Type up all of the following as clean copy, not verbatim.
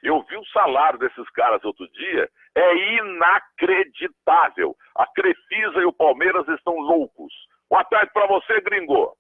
Eu vi o salário desses caras outro dia, é inacreditável. A Crefisa e o Palmeiras estão loucos. Boa tarde pra você, gringo.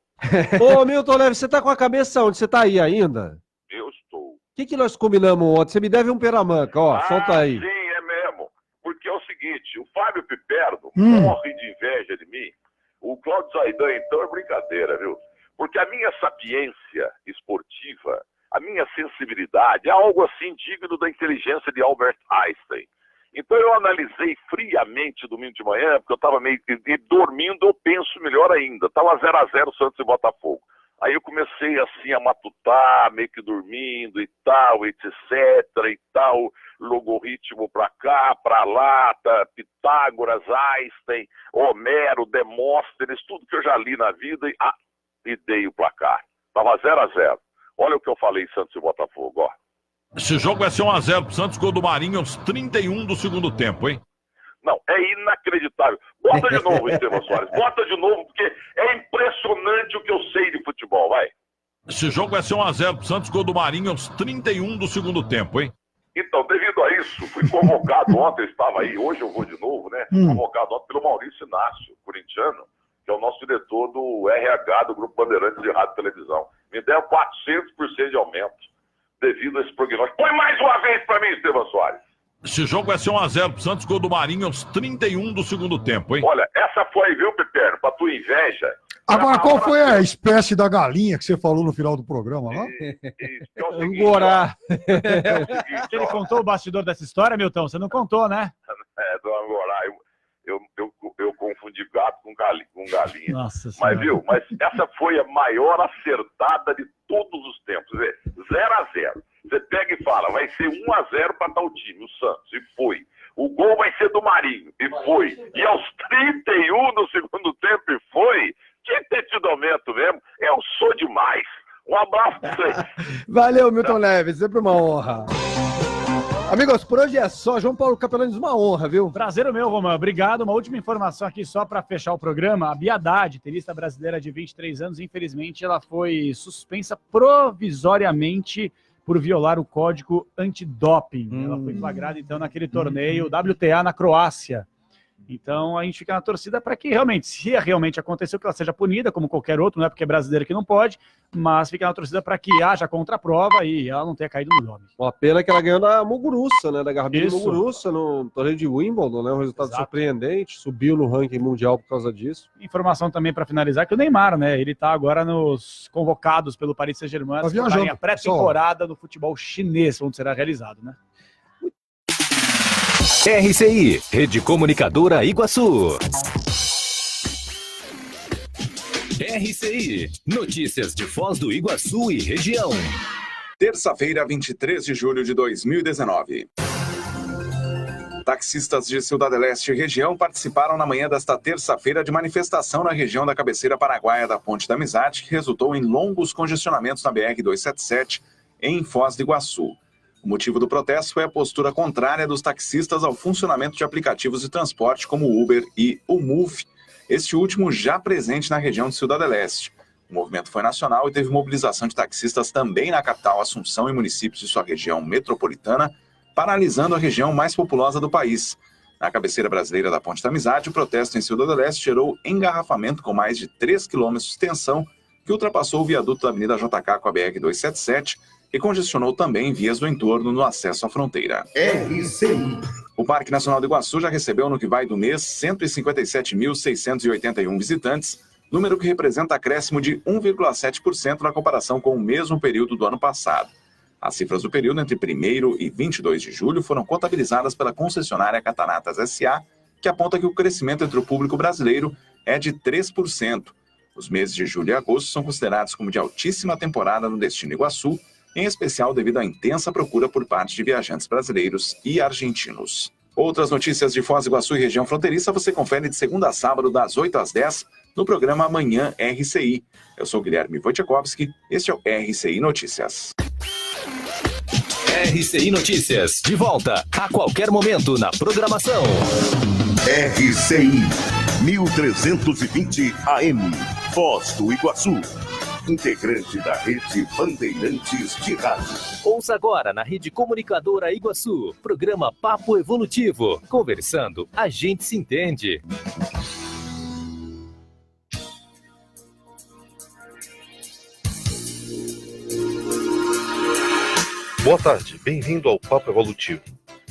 Ô, Milton Neves, você tá com a cabeça onde? Você tá aí ainda? Eu estou. O que nós combinamos ontem? Você me deve um peramanca, ó, solta aí. Sim, é mesmo. Porque é o seguinte, o Fábio Piperno morre de inveja de mim. O Cláudio Zaidan, então, é brincadeira, viu? Porque a minha sapiência esportiva, a minha sensibilidade, é algo assim digno da inteligência de Albert Einstein. Então eu analisei friamente domingo de manhã, porque eu estava meio dormindo, eu penso melhor ainda. Estava 0-0 Santos e Botafogo. Aí eu comecei assim a matutar, meio que dormindo e tal, etc e tal, logaritmo pra cá, pra lá, Pitágoras, Einstein, Homero, Demóstenes, tudo que eu já li na vida e dei o placar. Tava 0-0. Olha o que eu falei em Santos e Botafogo, ó. Esse jogo vai ser 1-0 pro Santos, gol do Marinho aos 31 do segundo tempo, hein? Não, é inacreditável. Bota de novo, Estevão Soares. Bota de novo, porque é impressionante o que eu sei de futebol, vai. Esse jogo vai ser 1-0 pro Santos, gol do Marinho aos 31 do segundo tempo, hein? Então, devido a isso, fui convocado ontem, eu estava aí, hoje eu vou de novo, né? Convocado ontem pelo Maurício Inácio, corintiano, que é o nosso diretor do RH do Grupo Bandeirantes de Rádio e Televisão. Me deram 400% de aumento devido a esse prognóstico. Põe mais uma vez para mim, Estevão Soares. Esse jogo vai ser 1-0 pro Santos, gol do Marinho aos 31 do segundo tempo, hein? Olha, essa foi, viu, Piperno, pra tua inveja. Agora, qual foi a espécie da galinha que você falou no final do programa lá? Angorá. Ele contou o bastidor dessa história, Milton? Você não contou, né? Do Angorá. Eu confundi gato com galinha. Nossa Senhora. Mas essa foi a maior acertada de todos os tempos. 0-0. Você pega e fala, vai ser 1-0 para tal time, o Santos, e foi. O gol vai ser do Marinho, e foi. E aos 31 do segundo tempo, e foi. Tinha que ter tido aumento mesmo. Eu sou demais. Um abraço pra vocês. Valeu, Milton Neves, sempre uma honra. Amigos, por hoje é só. João Paulo Capelanes, uma honra, viu? Prazer o meu, Romão. Obrigado. Uma última informação aqui só para fechar o programa. A Bia Haddad, tenista brasileira de 23 anos, infelizmente ela foi suspensa provisoriamente por violar o código antidoping. Ela foi flagrada, então, naquele torneio WTA na Croácia. Então, a gente fica na torcida para que realmente, se realmente aconteceu, que ela seja punida, como qualquer outro, não é porque é brasileira que não pode, mas fica na torcida para que haja contraprova e ela não tenha caído no nome. Uma pena que ela ganhou da Muguruça, né? Da Garbine Isso. Muguruça, no torneio de Wimbledon, né? Um resultado surpreendente, subiu no ranking mundial por causa disso. Informação também para finalizar que o Neymar, né? Ele tá agora nos convocados pelo Paris Saint-Germain para a pré-temporada do futebol chinês, onde será realizado, né? RCI, Rede Comunicadora Iguaçu. RCI, notícias de Foz do Iguaçu e região. Terça-feira, 23 de julho de 2019. Taxistas de Ciudad del Este e região participaram na manhã desta terça-feira de manifestação na região da cabeceira paraguaia da Ponte da Amizade, que resultou em longos congestionamentos na BR-277 em Foz do Iguaçu. O motivo do protesto foi a postura contrária dos taxistas ao funcionamento de aplicativos de transporte como o Uber e o Move, este último já presente na região de Ciudad del Este. O movimento foi nacional e teve mobilização de taxistas também na capital Assunção e municípios de sua região metropolitana, paralisando a região mais populosa do país. Na cabeceira brasileira da Ponte da Amizade, o protesto em Ciudad del Este gerou engarrafamento com mais de 3 quilômetros de extensão, que ultrapassou o viaduto da Avenida JK com a BR-277, e congestionou também vias do entorno no acesso à fronteira. RCI. O Parque Nacional do Iguaçu já recebeu no que vai do mês 157.681 visitantes, número que representa acréscimo de 1,7% na comparação com o mesmo período do ano passado. As cifras do período entre 1º e 22 de julho foram contabilizadas pela concessionária Cataratas S.A., que aponta que o crescimento entre o público brasileiro é de 3%. Os meses de julho e agosto são considerados como de altíssima temporada no destino Iguaçu, em especial devido à intensa procura por parte de viajantes brasileiros e argentinos. Outras notícias de Foz do Iguaçu e região fronteiriça você confere de segunda a sábado, das 8 às 10, no programa Amanhã RCI. Eu sou Guilherme Wojciechowski, este é o RCI Notícias. RCI Notícias, de volta a qualquer momento na programação. RCI 1320 AM, Foz do Iguaçu. integrante da rede Bandeirantes de Rádio. Ouça agora na Rede Comunicadora Iguaçu, programa Papo Evolutivo. Conversando, a gente se entende. Boa tarde, bem-vindo ao Papo Evolutivo.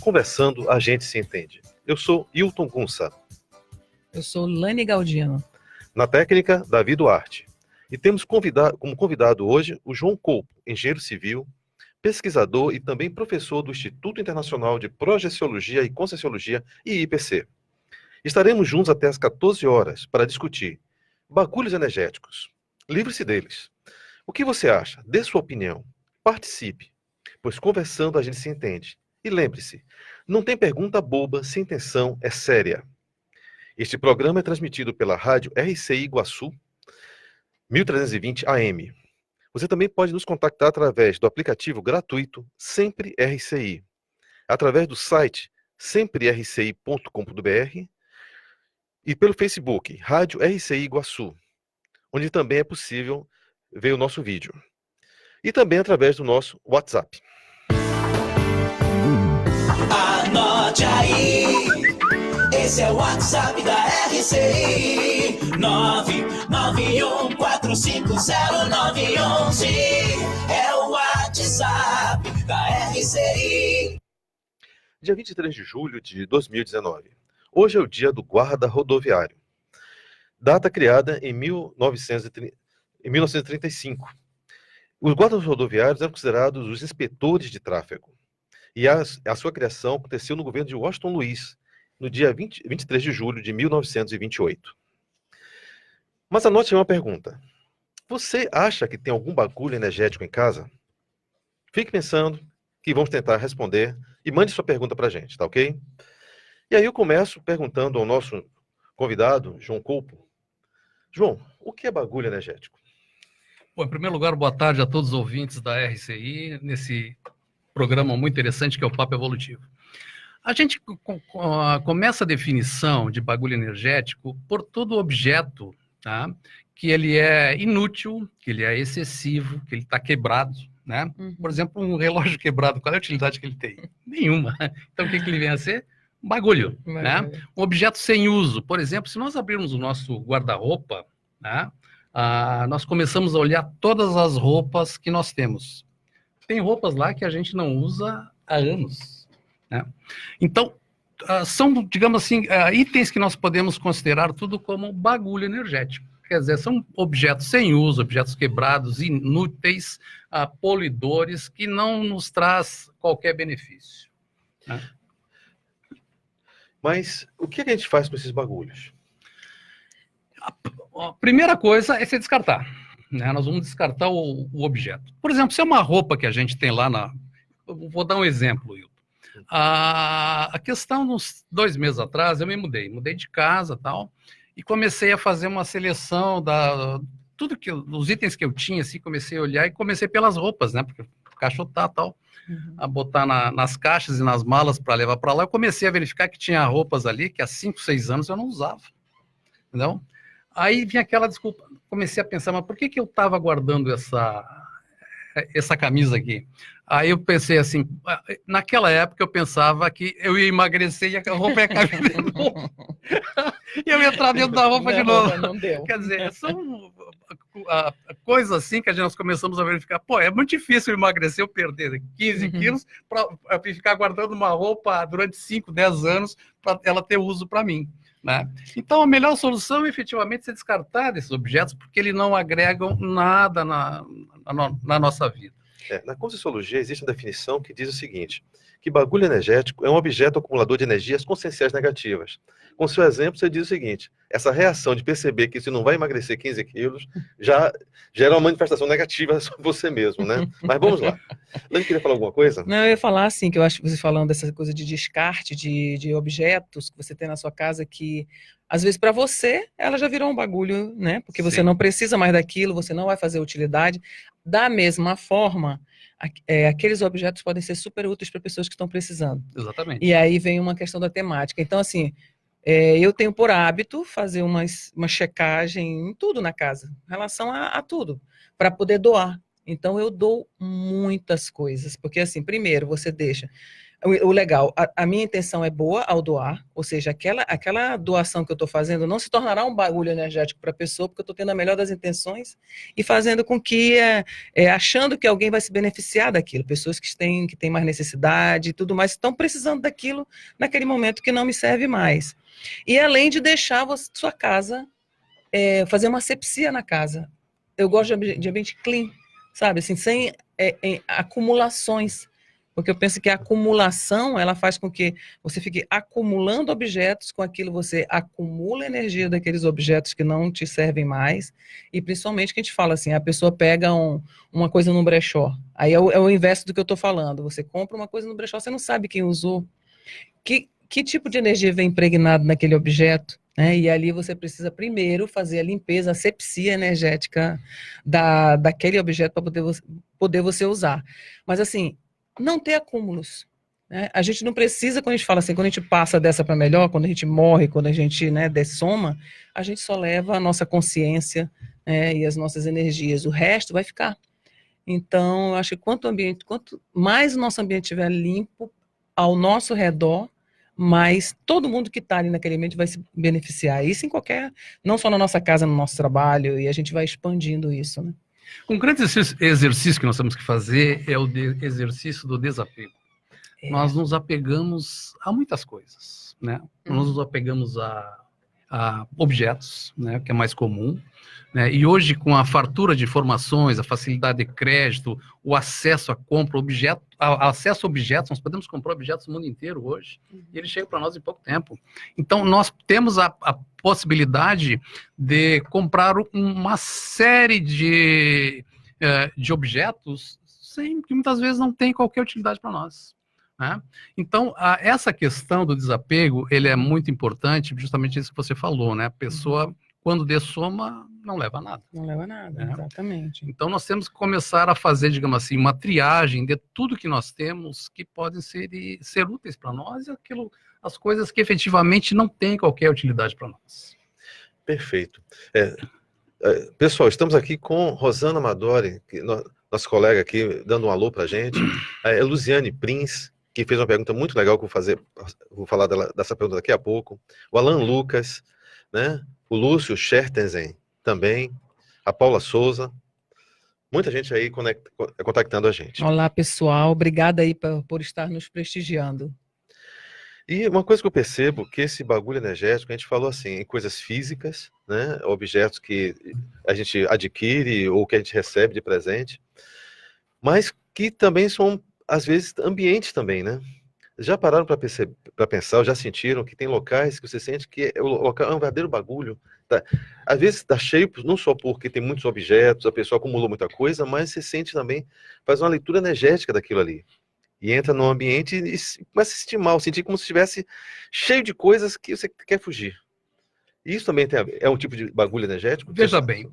Conversando, a gente se entende. Eu sou Hilton Gunça. Eu sou Lani Galdino. Na técnica, Davi Duarte. E temos como convidado hoje o João Coupo, engenheiro civil, pesquisador e também professor do Instituto Internacional de Projeciologia e Conscienciologia, IIPC. Estaremos juntos até às 14 horas para discutir bagulhos energéticos. Livre-se deles. O que você acha? Dê sua opinião. Participe, pois conversando a gente se entende. E lembre-se, não tem pergunta boba se a intenção é séria. Este programa é transmitido pela rádio RCI Iguaçu, 1320 AM. Você também pode nos contactar através do aplicativo gratuito Sempre RCI, através do site semprerci.com.br e pelo Facebook Rádio RCI Iguaçu, onde também é possível ver o nosso vídeo. E também através do nosso WhatsApp. Anote aí, esse é o WhatsApp da RCI, 991450911, é o WhatsApp da RCI. Dia 23 de julho de 2019. Hoje é o dia do guarda rodoviário. Data criada em 1935. Os guardas rodoviários eram considerados os inspetores de tráfego. E a sua criação aconteceu no governo de Washington Luiz, no dia 23 de julho de 1928. Mas anote uma pergunta. Você acha que tem algum bagulho energético em casa? Fique pensando, que vamos tentar responder, e mande sua pergunta para a gente, tá ok? E aí eu começo perguntando ao nosso convidado, João Coupo. João, o que é bagulho energético? Bom, em primeiro lugar, boa tarde a todos os ouvintes da RCI, nesse programa muito interessante que é o Papo Evolutivo. A gente começa a definição de bagulho energético por todo objeto, tá? Que ele é inútil, que ele é excessivo, que ele está quebrado, né? Por exemplo, um relógio quebrado, qual é a utilidade que ele tem? Nenhuma. Então, o que ele vem a ser? Um bagulho, né? Um objeto sem uso. Por exemplo, se nós abrirmos o nosso guarda-roupa, né? Nós começamos a olhar todas as roupas que nós temos. Tem roupas lá que a gente não usa há anos, né? Então, são, digamos assim, itens que nós podemos considerar tudo como bagulho energético. Quer dizer, são objetos sem uso, objetos quebrados, inúteis, poluidores, que não nos traz qualquer benefício, né? Mas o que a gente faz com esses bagulhos? A primeira coisa é se descartar, né? Nós vamos descartar o objeto. Por exemplo, se é uma roupa que a gente tem lá na... Vou dar um exemplo, Hilton. A questão, uns 2 meses atrás, eu me mudei de casa e tal, e comecei a fazer uma seleção dos itens que eu tinha, assim, comecei a olhar e comecei pelas roupas, né? Porque caixotar e tal, a botar nas caixas e nas malas para levar para lá. Eu comecei a verificar que tinha roupas ali que há 5, 6 anos eu não usava, entendeu? Aí vinha aquela desculpa, comecei a pensar, mas por que eu estava guardando essa camisa aqui? Aí eu pensei assim, naquela época eu pensava que eu ia emagrecer e a roupa ia caber de novo. E eu ia entrar dentro da roupa de novo. Não deu. Quer dizer, são coisas assim que nós começamos a verificar. Pô, é muito difícil emagrecer, eu perder 15 quilos para ficar guardando uma roupa durante 5, 10 anos para ela ter uso para mim, né? Então, a melhor solução, efetivamente, é se descartar desses objetos, porque eles não agregam nada na nossa vida. Na Conscienciologia existe uma definição que diz o seguinte, que bagulho energético é um objeto acumulador de energias conscienciais negativas. Com seu exemplo, você diz o seguinte, essa reação de perceber que você não vai emagrecer 15 quilos já gera uma manifestação negativa sobre você mesmo, né? Mas vamos lá. Lani, queria falar alguma coisa? Não, eu ia falar assim, que eu acho que você falando dessa coisa de descarte de objetos que você tem na sua casa que, às vezes, para você, ela já virou um bagulho, né? Porque você não precisa mais daquilo, você não vai fazer utilidade. Da mesma forma, aqueles objetos podem ser super úteis para pessoas que estão precisando. Exatamente. E aí vem uma questão da temática. Então, assim, Eu tenho por hábito fazer uma checagem em tudo na casa, em relação a tudo, para poder doar. Então, eu dou muitas coisas, porque assim, primeiro, você deixa... O legal, a minha intenção é boa ao doar, ou seja, aquela doação que eu estou fazendo não se tornará um bagulho energético para a pessoa, porque eu estou tendo a melhor das intenções e fazendo com que, achando que alguém vai se beneficiar daquilo, pessoas que têm mais necessidade e tudo mais, estão precisando daquilo naquele momento que não me serve mais. E além de deixar sua casa, fazer uma asepsia na casa. Eu gosto de ambiente clean, sabe, assim, sem acumulações. Porque eu penso que a acumulação, ela faz com que você fique acumulando objetos, com aquilo você acumula energia daqueles objetos que não te servem mais, e principalmente que a gente fala assim, a pessoa pega uma coisa no brechó, aí é o inverso do que eu estou falando, você compra uma coisa no brechó, você não sabe quem usou, que tipo de energia vem impregnado naquele objeto, né? E ali você precisa primeiro fazer a limpeza, a asepsia energética daquele objeto para poder você usar. Mas assim, não ter acúmulos, né? A gente não precisa, quando a gente fala assim, quando a gente passa dessa para melhor, quando a gente morre, quando a gente, né, dessoma, a gente só leva a nossa consciência, e as nossas energias, o resto vai ficar. Então, eu acho que quanto mais o nosso ambiente estiver limpo ao nosso redor, mais todo mundo que está ali naquele ambiente vai se beneficiar. Isso em qualquer, não só na nossa casa, no nosso trabalho, e a gente vai expandindo isso, né? Um grande exercício que nós temos que fazer é o exercício do desapego. Nós nos apegamos a muitas coisas, né? Nós nos apegamos a objetos, né, que é mais comum, né? E hoje, com a fartura de informações, a facilidade de crédito, o acesso à compra, acesso a objetos, nós podemos comprar objetos no mundo inteiro hoje, e eles chegam para nós em pouco tempo. Então, nós temos a possibilidade de comprar uma série de objetos que muitas vezes não tem qualquer utilidade para nós, né? Então, essa questão do desapego, ele é muito importante, justamente isso que você falou, né? A pessoa, quando dessoma, não leva nada. Não leva nada, né? Exatamente. Então, nós temos que começar a fazer, digamos assim, uma triagem de tudo que nós temos que podem ser úteis para nós e as coisas que efetivamente não têm qualquer utilidade para nós. Perfeito. Pessoal, estamos aqui com Rosana Amadori, nossa colega aqui, dando um alô para a gente. A Luziane Prins, que fez uma pergunta muito legal, que vou falar dessa pergunta daqui a pouco. O Alan Lucas, né? O Lúcio Schertenzen também. A Paula Souza. Muita gente aí contactando a gente. Olá, pessoal. Obrigada aí por estar nos prestigiando. E uma coisa que eu percebo, que esse bagulho energético, a gente falou assim, em coisas físicas, né? Objetos que a gente adquire ou que a gente recebe de presente, mas que também são, às vezes, ambientes também, né? Já pararam para pensar, ou já sentiram que tem locais que você sente que o local é um verdadeiro bagulho? Tá? Às vezes está cheio, não só porque tem muitos objetos, a pessoa acumulou muita coisa, mas você sente também, faz uma leitura energética daquilo ali. E entra no ambiente e começa a se sentir mal, sentir como se estivesse cheio de coisas que você quer fugir. Isso também é um tipo de bagulho energético? Veja bem,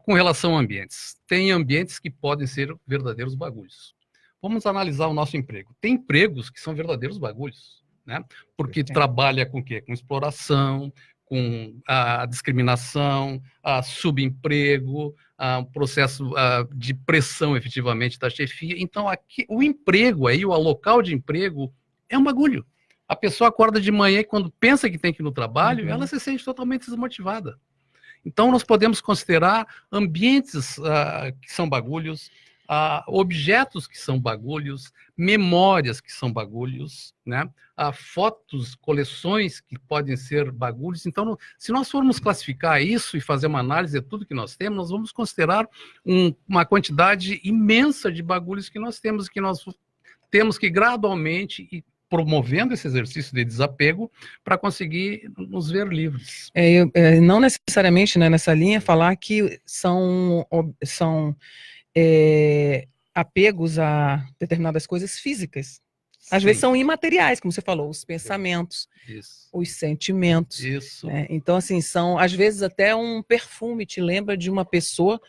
com relação a ambientes, tem ambientes que podem ser verdadeiros bagulhos. Vamos analisar o nosso emprego. Tem empregos que são verdadeiros bagulhos, né? Porque trabalha com o quê? Com exploração, com a discriminação, a subemprego, o processo de pressão efetivamente da chefia. Então, aqui, o emprego aí, o local de emprego, é um bagulho. A pessoa acorda de manhã e quando pensa que tem que ir no trabalho, ela se sente totalmente desmotivada. Então, nós podemos considerar ambientes que são bagulhos, objetos que são bagulhos, memórias que são bagulhos, né? Fotos, coleções que podem ser bagulhos. Então, se nós formos classificar isso e fazer uma análise de tudo que nós temos, nós vamos considerar uma quantidade imensa de bagulhos que nós temos que gradualmente ir promovendo esse exercício de desapego para conseguir nos ver livres. Não necessariamente, né, nessa linha, falar que são apegos a determinadas coisas físicas. Às vezes são imateriais, como você falou, os pensamentos, os sentimentos. Né? Então, assim, às vezes até um perfume te lembra de uma pessoa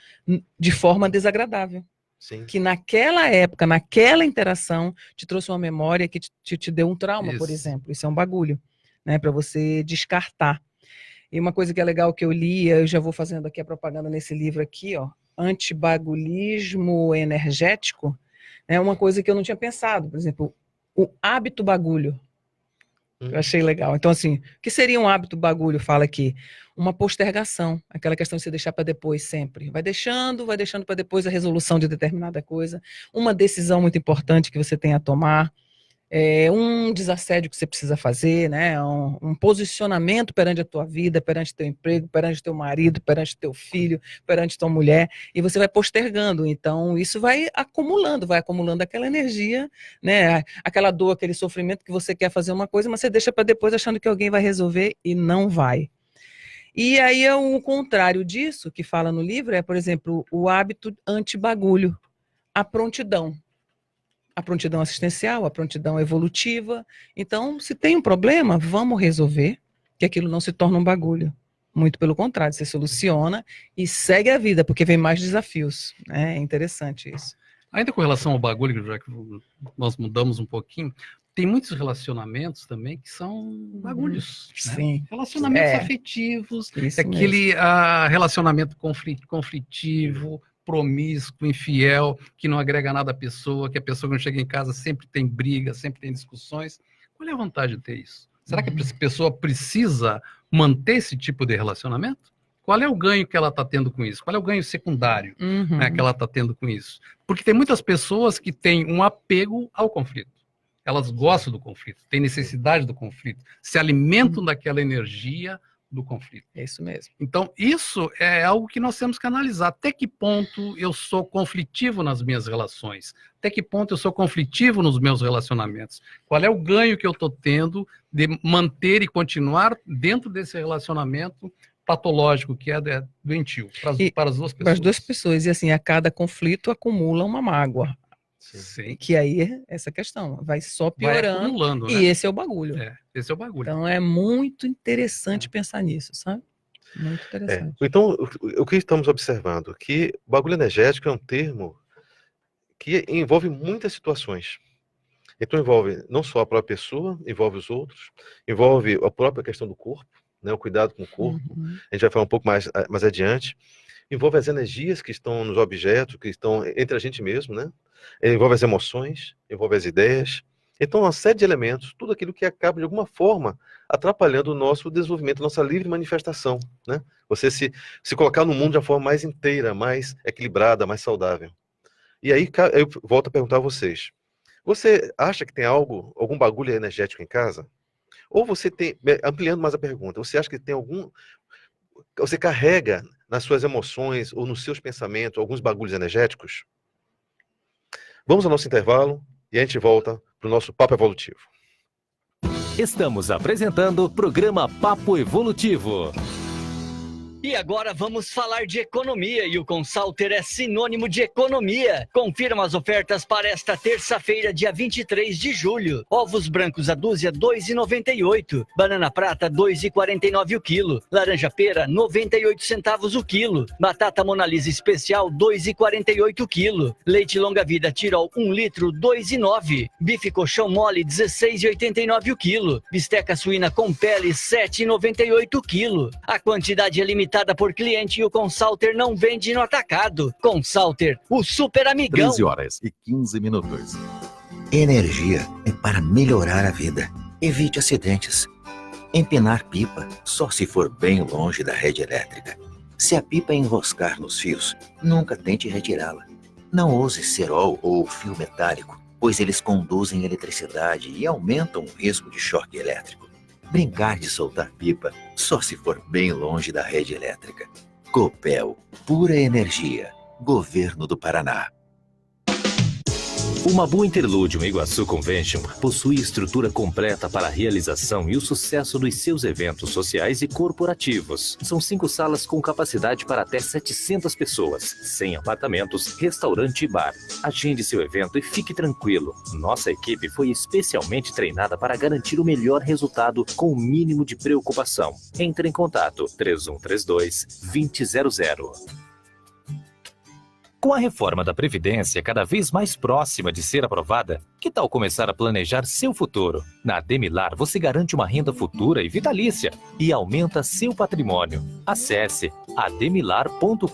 de forma desagradável. Sim. Que naquela época, naquela interação, te trouxe uma memória que te deu um trauma, por exemplo. Isso é um bagulho. né, para você descartar. E uma coisa que é legal que eu li, eu já vou fazendo aqui a propaganda nesse livro aqui, ó, Antibagulhismo Energético, é uma coisa que eu não tinha pensado, por exemplo, o hábito bagulho. Eu achei legal. Então, assim, o que seria um hábito bagulho? Fala aqui. Uma postergação. Aquela questão de você deixar para depois sempre. Vai deixando para depois a resolução de determinada coisa. Uma decisão muito importante que você tem a tomar. Um desassédio que você precisa fazer, né? Um posicionamento perante a tua vida, perante teu emprego, perante teu marido, perante teu filho, perante tua mulher, e você vai postergando. Então, isso vai acumulando aquela energia, né? Aquela dor, aquele sofrimento que você quer fazer uma coisa, mas você deixa para depois achando que alguém vai resolver e não vai. E aí é o contrário disso, que fala no livro, por exemplo, o hábito anti-bagulho, a prontidão. A prontidão assistencial, a prontidão evolutiva. Então, se tem um problema, vamos resolver, que aquilo não se torna um bagulho. Muito pelo contrário, você soluciona e segue a vida, porque vem mais desafios. É interessante isso. Ainda com relação ao bagulho, já que nós mudamos um pouquinho, tem muitos relacionamentos também que são bagulhos. Né? Sim. Relacionamentos afetivos, Isso aquele relacionamento conflitivo, promíscuo, infiel, que não agrega nada à pessoa, que a pessoa quando chega em casa sempre tem briga, sempre tem discussões. Qual é a vantagem de ter isso? Será que a pessoa precisa manter esse tipo de relacionamento? Qual é o ganho que ela está tendo com isso? Qual é o ganho secundário, né, que ela está tendo com isso? Porque tem muitas pessoas que têm um apego ao conflito. Elas gostam do conflito, têm necessidade do conflito, se alimentam daquela energia do conflito. É isso mesmo. Então, isso é algo que nós temos que analisar. Até que ponto eu sou conflitivo nas minhas relações? Até que ponto eu sou conflitivo nos meus relacionamentos? Qual é o ganho que eu estou tendo de manter e continuar dentro desse relacionamento patológico, que é doentio, para as duas pessoas? Para as duas pessoas. E assim, a cada conflito acumula uma mágoa. Sim. Que aí é essa questão, vai só piorando, vai acumulando, e né? esse é o bagulho. Esse é o bagulho. Então é muito interessante pensar nisso, sabe? Muito interessante. Então, o que estamos observando? Que bagulho energético é um termo que envolve muitas situações. Então envolve não só a própria pessoa, envolve os outros, envolve a própria questão do corpo, né, o cuidado com o corpo. A gente vai falar um pouco mais adiante. Envolve as energias que estão nos objetos, que estão entre a gente mesmo, né? Envolve as emoções, envolve as ideias. Então, uma série de elementos, tudo aquilo que acaba, de alguma forma, atrapalhando o nosso desenvolvimento, a nossa livre manifestação, né? Você se colocar no mundo de uma forma mais inteira, mais equilibrada, mais saudável. E aí, eu volto a perguntar a vocês. Você acha que tem algum bagulho energético em casa? Ou você tem, ampliando mais a pergunta, você acha que tem você carrega nas suas emoções ou nos seus pensamentos alguns bagulhos energéticos? Vamos ao nosso intervalo e a gente volta para o nosso Papo Evolutivo. Estamos apresentando o programa Papo Evolutivo. E agora vamos falar de economia, e o Consalter é sinônimo de economia. Confirma as ofertas para esta terça-feira, dia 23 de julho. Ovos brancos a dúzia, R$ 2,98. Banana prata, R$ 2,49 o quilo. Laranja pera, 98 centavos o quilo. Batata Monalisa especial, R$ 2,48 o quilo. Leite longa vida Tirol, 1 litro, R$ 2,09. Bife colchão mole, R$ 16,89 o quilo. Bisteca suína com pele, R$ 7,98 o quilo. A quantidade é limitada por cliente e o Consalter não vende no atacado. Consalter, o super amigão. 13h15. Energia é para melhorar a vida. Evite acidentes. Empinar pipa só se for bem longe da rede elétrica. Se a pipa enroscar nos fios, nunca tente retirá-la. Não use cerol ou fio metálico, pois eles conduzem eletricidade e aumentam o risco de choque elétrico. Brincar de soltar pipa só se for bem longe da rede elétrica. Copel, pura energia. Governo do Paraná. O Mabu Interludium Iguaçu Convention possui estrutura completa para a realização e o sucesso dos seus eventos sociais e corporativos. São 5 salas com capacidade para até 700 pessoas, 100 apartamentos, restaurante e bar. Agende seu evento e fique tranquilo. Nossa equipe foi especialmente treinada para garantir o melhor resultado com o mínimo de preocupação. Entre em contato 3132-2000. Com a reforma da Previdência cada vez mais próxima de ser aprovada, que tal começar a planejar seu futuro? Na Ademilar você garante uma renda futura e vitalícia e aumenta seu patrimônio. Acesse ademilar.com.br,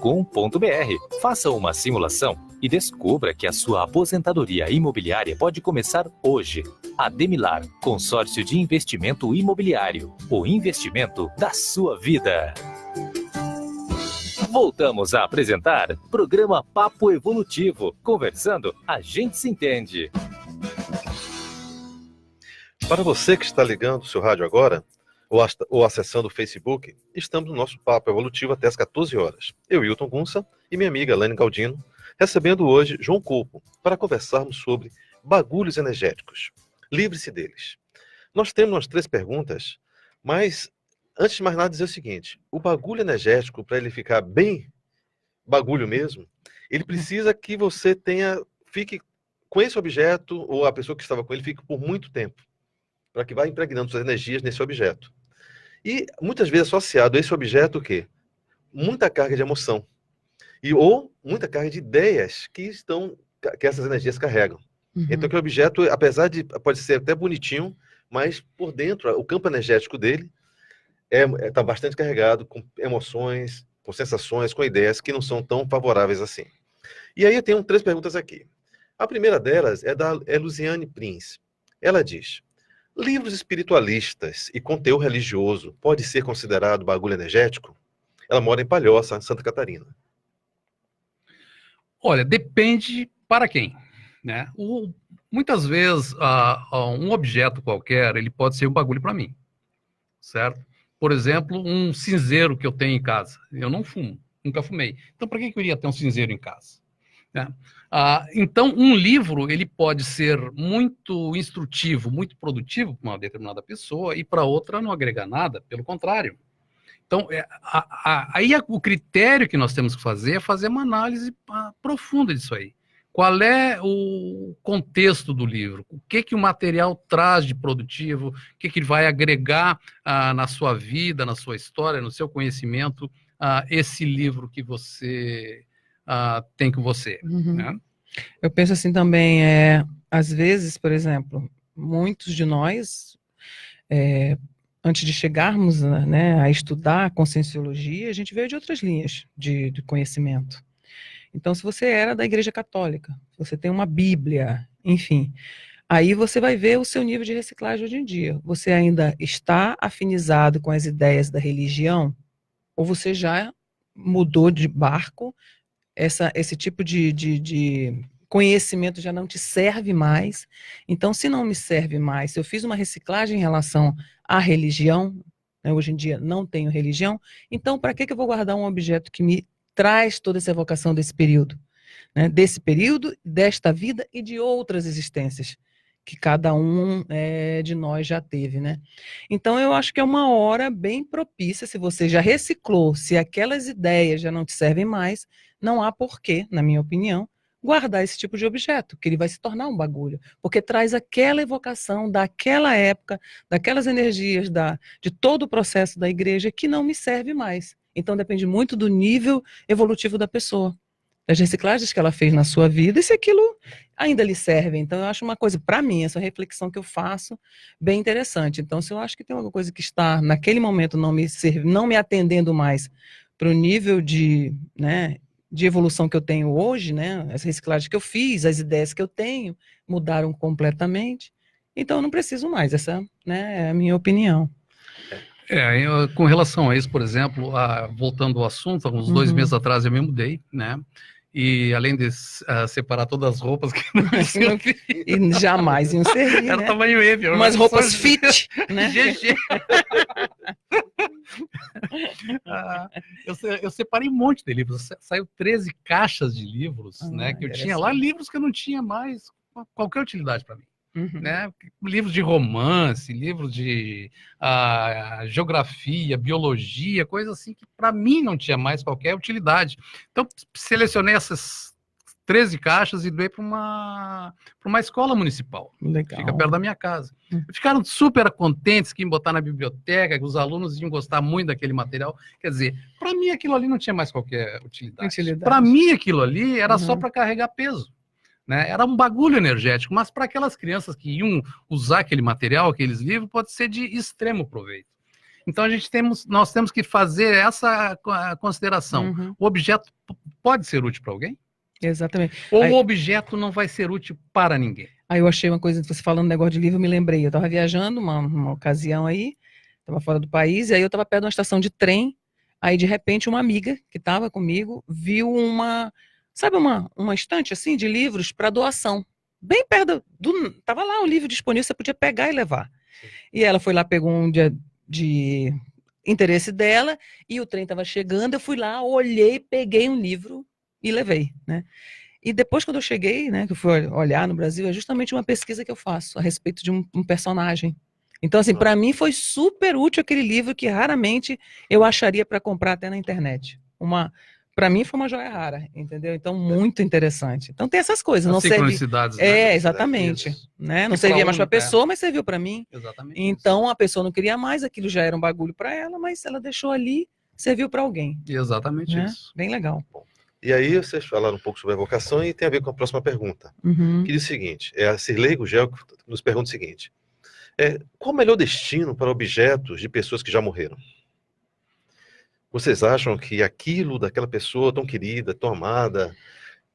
faça uma simulação e descubra que a sua aposentadoria imobiliária pode começar hoje. Ademilar, consórcio de investimento imobiliário, o investimento da sua vida. Voltamos a apresentar programa Papo Evolutivo. Conversando, a gente se entende. Para você que está ligando o seu rádio agora, ou acessando o Facebook, estamos no nosso Papo Evolutivo até as 14 horas. Eu, Hilton Gunça, e minha amiga Lane Galdino, recebendo hoje João Colpo, para conversarmos sobre bagulhos energéticos. Livre-se deles. Nós temos umas 3 perguntas, mas antes de mais nada dizer o seguinte, o bagulho energético, para ele ficar bem bagulho mesmo, ele precisa que você fique com esse objeto, ou a pessoa que estava com ele fique por muito tempo, para que vá impregnando suas energias nesse objeto. E muitas vezes associado a esse objeto o quê? Muita carga de emoção. Ou muita carga de ideias que essas energias carregam. Então, que o objeto, apesar de pode ser até bonitinho, mas por dentro, o campo energético dele está bastante carregado com emoções, com sensações, com ideias que não são tão favoráveis assim. E aí eu tenho 3 perguntas aqui. A primeira delas é Luciane Prince. Ela diz: livros espiritualistas e conteúdo religioso pode ser considerado bagulho energético? Ela mora em Palhoça, em Santa Catarina. Olha, depende para quem, né? Muitas vezes, um objeto qualquer, ele pode ser um bagulho para mim, certo? Por exemplo, um cinzeiro que eu tenho em casa. Eu não fumo, nunca fumei. Então, para que eu iria ter um cinzeiro em casa? Né? Então, um livro, ele pode ser muito instrutivo, muito produtivo para uma determinada pessoa e para outra não agregar nada, pelo contrário. Então, aí o critério que nós temos que fazer é fazer uma análise profunda disso aí. Qual é o contexto do livro? O que o material traz de produtivo? O que ele vai agregar na sua vida, na sua história, no seu conhecimento, esse livro que você tem com você? Né? Eu penso assim também, às vezes, por exemplo, muitos de nós, antes de chegarmos a estudar a conscienciologia, a gente veio de outras linhas de conhecimento. Então, se você era da Igreja Católica, você tem uma Bíblia, enfim, aí você vai ver o seu nível de reciclagem hoje em dia. Você ainda está afinizado com as ideias da religião? Ou você já mudou de barco? Esse tipo de conhecimento já não te serve mais? Então, se não me serve mais, se eu fiz uma reciclagem em relação à religião, né, hoje em dia não tenho religião, então para que eu vou guardar um objeto que me traz toda essa evocação desse período, né? Desse período, desta vida e de outras existências que cada um de nós já teve, né? Então eu acho que é uma hora bem propícia, se você já reciclou, se aquelas ideias já não te servem mais, não há porquê, na minha opinião, guardar esse tipo de objeto, que ele vai se tornar um bagulho, porque traz aquela evocação daquela época, daquelas energias, de todo o processo da igreja que não me serve mais. Então depende muito do nível evolutivo da pessoa, das reciclagens que ela fez na sua vida e se aquilo ainda lhe serve. Então eu acho uma coisa, para mim, essa reflexão que eu faço, bem interessante. Então se eu acho que tem alguma coisa que está naquele momento não me atendendo mais para o nível de evolução que eu tenho hoje, né, as reciclagens que eu fiz, as ideias que eu tenho mudaram completamente, então eu não preciso mais, essa, né, é a minha opinião. Com relação a isso, por exemplo, voltando ao assunto, há uns 2 meses atrás eu me mudei, né? E além de separar todas as roupas que não e jamais iam servir, era né? tamanho M. Umas roupas fit, né? GG. Eu separei um monte de livros, saiu 13 caixas de livros, né? Que eu tinha lá, livros que eu não tinha mais qualquer utilidade para mim. Né? Livros de romance, livros de geografia, biologia, coisa assim que para mim não tinha mais qualquer utilidade. Então selecionei essas 13 caixas e doei para uma escola municipal. Legal. Fica perto da minha casa. Ficaram super contentes que iam botar na biblioteca, que os alunos iam gostar muito daquele material. Quer dizer, para mim aquilo ali não tinha mais qualquer utilidade. Para mim aquilo ali era só para carregar peso. Né? Era um bagulho energético, mas para aquelas crianças que iam usar aquele material, aqueles livros, pode ser de extremo proveito. Então nós temos que fazer essa consideração. O objeto pode ser útil para alguém? Exatamente. Ou o objeto não vai ser útil para ninguém? Aí eu achei uma coisa, você falando negócio de livro, eu me lembrei. Eu estava viajando uma ocasião aí, estava fora do país, e aí eu estava perto de uma estação de trem, aí de repente uma amiga que estava comigo viu sabe uma estante assim de livros para doação, bem perto tava lá o livro disponível, você podia pegar e levar. E ela foi lá, pegou um dia de interesse dela, e o trem estava chegando, eu fui lá, olhei, peguei um livro e levei, né? E depois, quando eu cheguei, né, que eu fui olhar no Brasil, é justamente uma pesquisa que eu faço a respeito de um personagem. Então, assim, para mim foi super útil aquele livro que raramente eu acharia para comprar até na internet. Para mim foi uma joia rara, entendeu? Então, muito interessante. Então, tem essas coisas. Não sincronicidades, né? Exatamente. Né? Não servia mais para a pessoa, mas serviu para mim. Exatamente. Então, a pessoa não queria mais, aquilo já era um bagulho para ela, mas ela deixou ali, serviu para alguém. Exatamente né? isso. Bem legal. E aí vocês falaram um pouco sobre a vocação e tem a ver com a próxima pergunta. Que diz o seguinte, a Cirlei Gugel nos pergunta o seguinte, qual o melhor destino para objetos de pessoas que já morreram? Vocês acham que aquilo daquela pessoa tão querida, tão amada,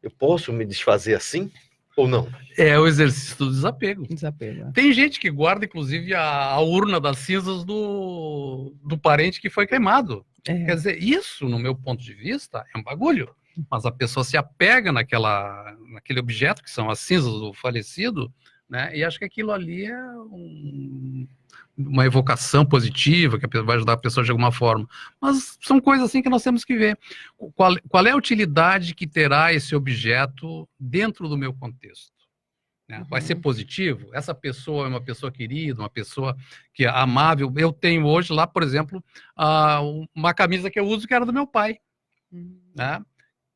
eu posso me desfazer assim ou não? É o exercício do desapego. Desapego. Tem gente que guarda, inclusive, a urna das cinzas do parente que foi queimado. Quer dizer, isso, no meu ponto de vista, é um bagulho. Mas a pessoa se apega naquele objeto, que são as cinzas do falecido, né? E acho que aquilo ali é uma evocação positiva, que vai ajudar a pessoa de alguma forma. Mas são coisas assim que nós temos que ver. Qual é a utilidade que terá esse objeto dentro do meu contexto? Né? Vai ser positivo? Essa pessoa é uma pessoa querida, uma pessoa que é amável. Eu tenho hoje lá, por exemplo, uma camisa que eu uso que era do meu pai. Né?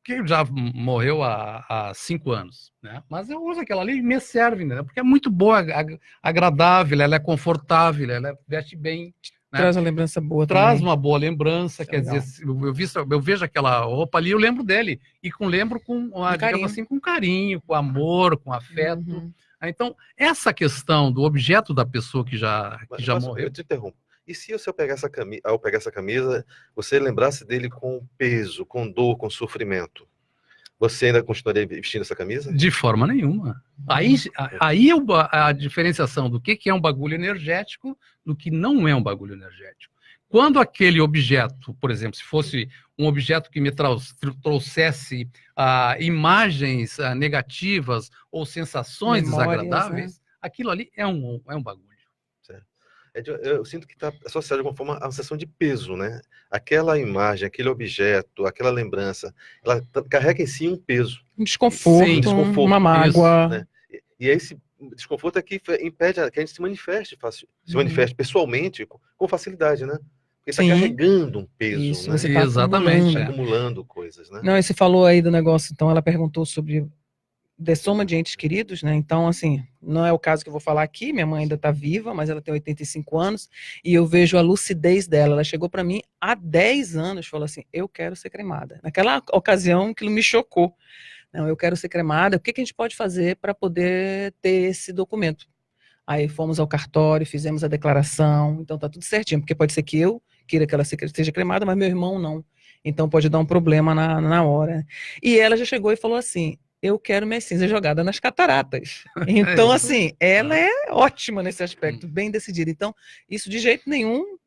Que já morreu há 5 anos, né? Mas eu uso aquela ali e me serve, né? Porque é muito boa, agradável, ela é confortável, ela veste bem. Né? Traz uma lembrança boa Traz também. uma boa lembrança, Isso quer é dizer, eu vejo aquela roupa ali, eu lembro dele, e lembro digamos assim, com carinho, com amor, com afeto. Então, essa questão do objeto da pessoa que já morreu... Eu te interrompo. E se ao pegar essa camisa, você lembrasse dele com peso, com dor, com sofrimento, você ainda continuaria vestindo essa camisa? De forma nenhuma. Aí a diferenciação do que é um bagulho energético do que não é um bagulho energético. Quando aquele objeto, por exemplo, se fosse um objeto que me trouxesse imagens negativas ou sensações Memórias, desagradáveis, aquilo ali é um bagulho. Eu sinto que está associado de alguma forma a uma sensação de peso, né? Aquela imagem, aquele objeto, aquela lembrança, ela carrega em si um peso. Um desconforto, uma mágoa. Isso, né? E esse desconforto é que impede que a gente se manifeste pessoalmente com facilidade, né? Porque está carregando um peso, isso, né? Você tá exatamente. Acumulando coisas, né? Não, e você falou aí do negócio, então ela perguntou sobre dessoma de entes queridos, né? Então, assim, não é o caso que eu vou falar aqui, minha mãe ainda está viva, mas ela tem 85 anos, e eu vejo a lucidez dela. Ela chegou para mim há 10 anos, falou assim, eu quero ser cremada. Naquela ocasião, aquilo me chocou. Não, eu quero ser cremada, o que a gente pode fazer para poder ter esse documento? Aí fomos ao cartório, fizemos a declaração, então tá tudo certinho, porque pode ser que eu queira que ela seja cremada, mas meu irmão não. Então pode dar um problema na hora. E ela já chegou e falou assim, eu quero minhas cinzas jogadas nas cataratas. Então, assim, ela é ótima nesse aspecto, bem decidida. Então, isso de jeito nenhum,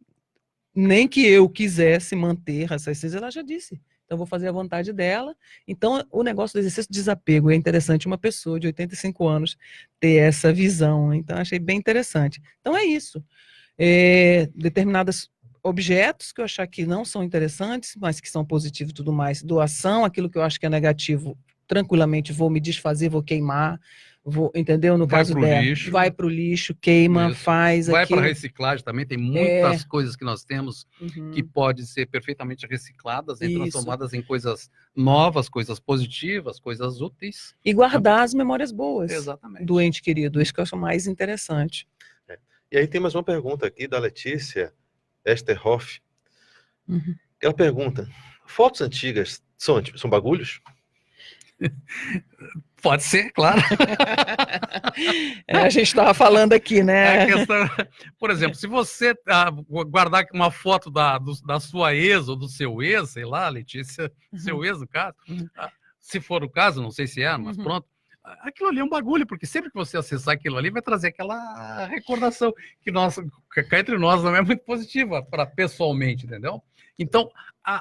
nem que eu quisesse manter essas cinzas, ela já disse. Então, vou fazer a vontade dela. Então, o negócio do exercício de desapego é interessante uma pessoa de 85 anos ter essa visão. Então, achei bem interessante. Então, é isso. Determinados objetos que eu achar que não são interessantes, mas que são positivos e tudo mais, doação, aquilo que eu acho que é negativo, tranquilamente vou me desfazer, vou queimar, entendeu? No Vai caso pro dela, lixo. vai pro lixo, queima, Isso. faz Vai aquilo. para reciclagem também, tem muitas coisas que nós temos que podem ser perfeitamente recicladas e Isso. transformadas em coisas novas, coisas positivas, coisas úteis. E guardar as memórias boas Exatamente. do ente querido, isso que eu acho mais interessante. E aí tem mais uma pergunta aqui da Letícia Esterhoff. Ela pergunta, fotos antigas são bagulhos? Pode ser, claro. A gente estava falando aqui, né? A questão, por exemplo, se você guardar uma foto da sua ex ou do seu ex, sei lá, Letícia, seu ex no caso, se for o caso, não sei se é, mas pronto, aquilo ali é um bagulho, porque sempre que você acessar aquilo ali, vai trazer aquela recordação que cá entre nós não é muito positiva para pessoalmente, entendeu? Então,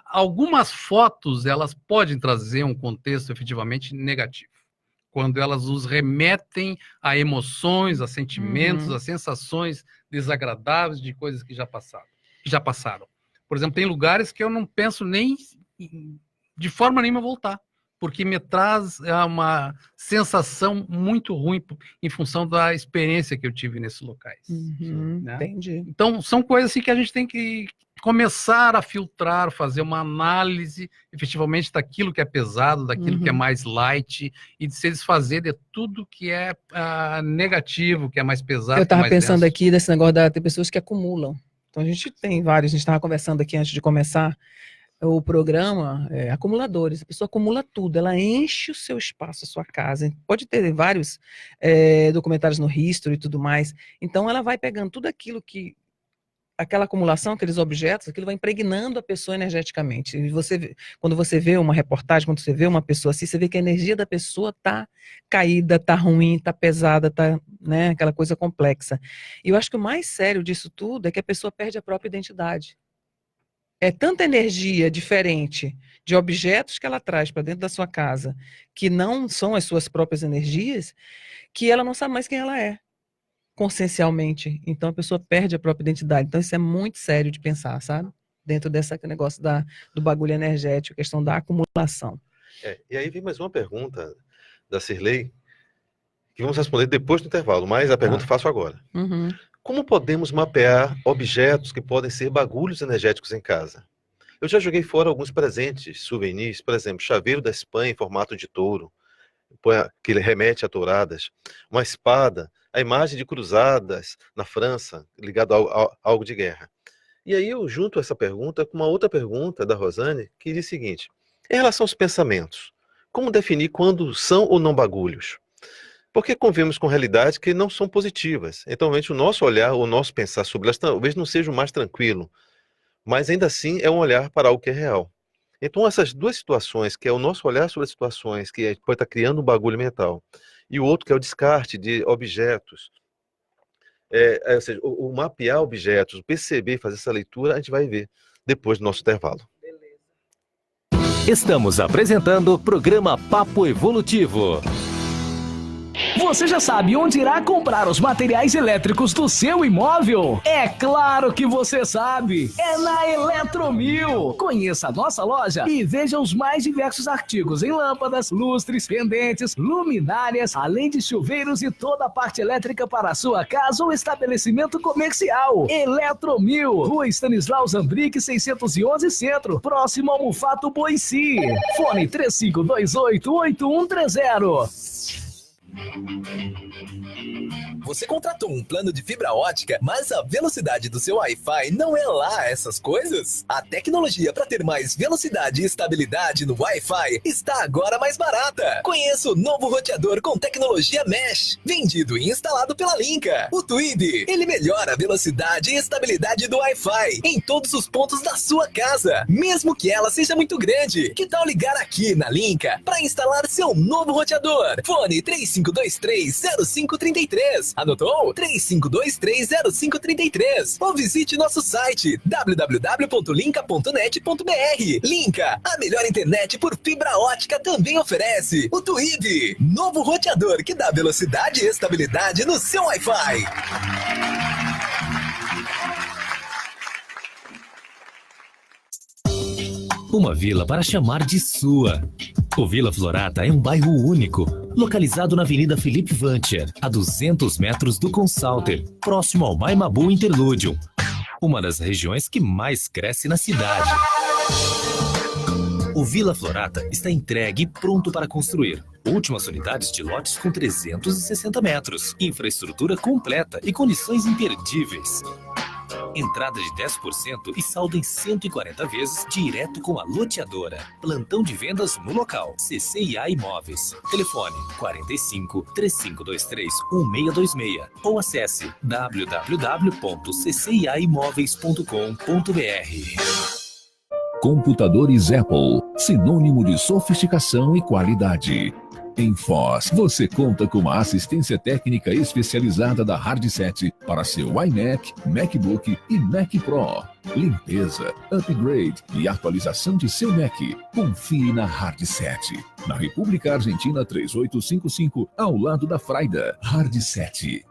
algumas fotos, elas podem trazer um contexto efetivamente negativo, quando elas nos remetem a emoções, a sentimentos, a sensações desagradáveis de coisas que já passaram. Por exemplo, tem lugares que eu não penso nem de forma nenhuma voltar, porque me traz uma sensação muito ruim em função da experiência que eu tive nesses locais. Né? Entendi. Então, são coisas assim que a gente tem que começar a filtrar, fazer uma análise efetivamente daquilo que é pesado, daquilo que é mais light, e de se desfazer de tudo que é negativo, que é mais pesado. Eu estava mais pensando denso. aqui desse negócio tem pessoas que acumulam. Então a gente tem vários, a gente estava conversando aqui antes de começar o programa, acumuladores. A pessoa acumula tudo, ela enche o seu espaço, a sua casa. Pode ter vários documentários no History e tudo mais. Então ela vai pegando tudo aquilo que aquela acumulação, aqueles objetos, aquilo vai impregnando a pessoa energeticamente. E quando você vê uma reportagem, quando você vê uma pessoa assim, você vê que a energia da pessoa tá caída, tá ruim, tá pesada, tá, né, aquela coisa complexa. E eu acho que o mais sério disso tudo é que a pessoa perde a própria identidade. É tanta energia diferente de objetos que ela traz para dentro da sua casa, que não são as suas próprias energias, que ela não sabe mais quem ela é, consciencialmente. Então a pessoa perde a própria identidade. Então isso é muito sério de pensar, sabe? Dentro desse negócio do bagulho energético, questão da acumulação. E aí vem mais uma pergunta da Cirlei, que vamos responder depois do intervalo, mas a pergunta eu faço agora. Como podemos mapear objetos que podem ser bagulhos energéticos em casa? Eu já joguei fora alguns presentes, souvenirs, por exemplo, chaveiro da Espanha em formato de touro, que remete a touradas, uma espada, a imagem de cruzadas na França, ligado a algo de guerra. E aí eu junto essa pergunta com uma outra pergunta da Rosane, que diz o seguinte, em relação aos pensamentos, como definir quando são ou não bagulhos? Porque convivemos com realidades que não são positivas. Então, realmente, o nosso olhar, o nosso pensar sobre elas, talvez não seja o mais tranquilo, mas ainda assim é um olhar para algo que é real. Então, essas duas situações, que é o nosso olhar sobre as situações, que a gente pode estar criando um bagulho mental, e o outro que é o descarte de objetos, ou seja, o mapear objetos, o perceber, fazer essa leitura, a gente vai ver depois do nosso intervalo. Estamos apresentando o programa Papo Evolutivo. Você já sabe onde irá comprar os materiais elétricos do seu imóvel? É claro que você sabe! É na Eletromil! Conheça a nossa loja e veja os mais diversos artigos em lâmpadas, lustres, pendentes, luminárias, além de chuveiros e toda a parte elétrica para a sua casa ou estabelecimento comercial. Eletromil, Rua Stanislau Zambrick, 611 Centro, próximo ao Mufato Boici. Fone 3528-8130. Você contratou um plano de fibra ótica, mas a velocidade do seu Wi-Fi não é lá essas coisas? A tecnologia para ter mais velocidade e estabilidade no Wi-Fi está agora mais barata. Conheça o novo roteador com tecnologia Mesh, vendido e instalado pela Linka. O Twib, ele melhora a velocidade e estabilidade do Wi-Fi em todos os pontos da sua casa, mesmo que ela seja muito grande. Que tal ligar aqui na Linka para instalar seu novo roteador? Fone 3523-0533. Anotou? 3523-0533. Ou visite nosso site www.linka.net.br. Linka, a melhor internet por fibra ótica, também oferece o Twib, novo roteador que dá velocidade e estabilidade no seu Wi-Fi. Uma vila para chamar de sua. O Vila Florata é um bairro único, localizado na Avenida Felipe Vantier, a 200 metros do Consalter, próximo ao Maimabu Interludium, uma das regiões que mais cresce na cidade. O Vila Florata está entregue e pronto para construir. Últimas unidades de lotes com 360 metros, infraestrutura completa e condições imperdíveis. Entrada de 10% e saldo em 140 vezes direto com a loteadora. Plantão de vendas no local. CCIA Imóveis. Telefone 45 3523 1626 ou acesse www.cciaimoveis.com.br. Computadores Apple, sinônimo de sofisticação e qualidade. Em Foz, você conta com uma assistência técnica especializada da Hardset para seu iMac, MacBook e Mac Pro. Limpeza, upgrade e atualização de seu Mac. Confie na Hardset. Na República Argentina 3855, ao lado da Fraida. Hardset.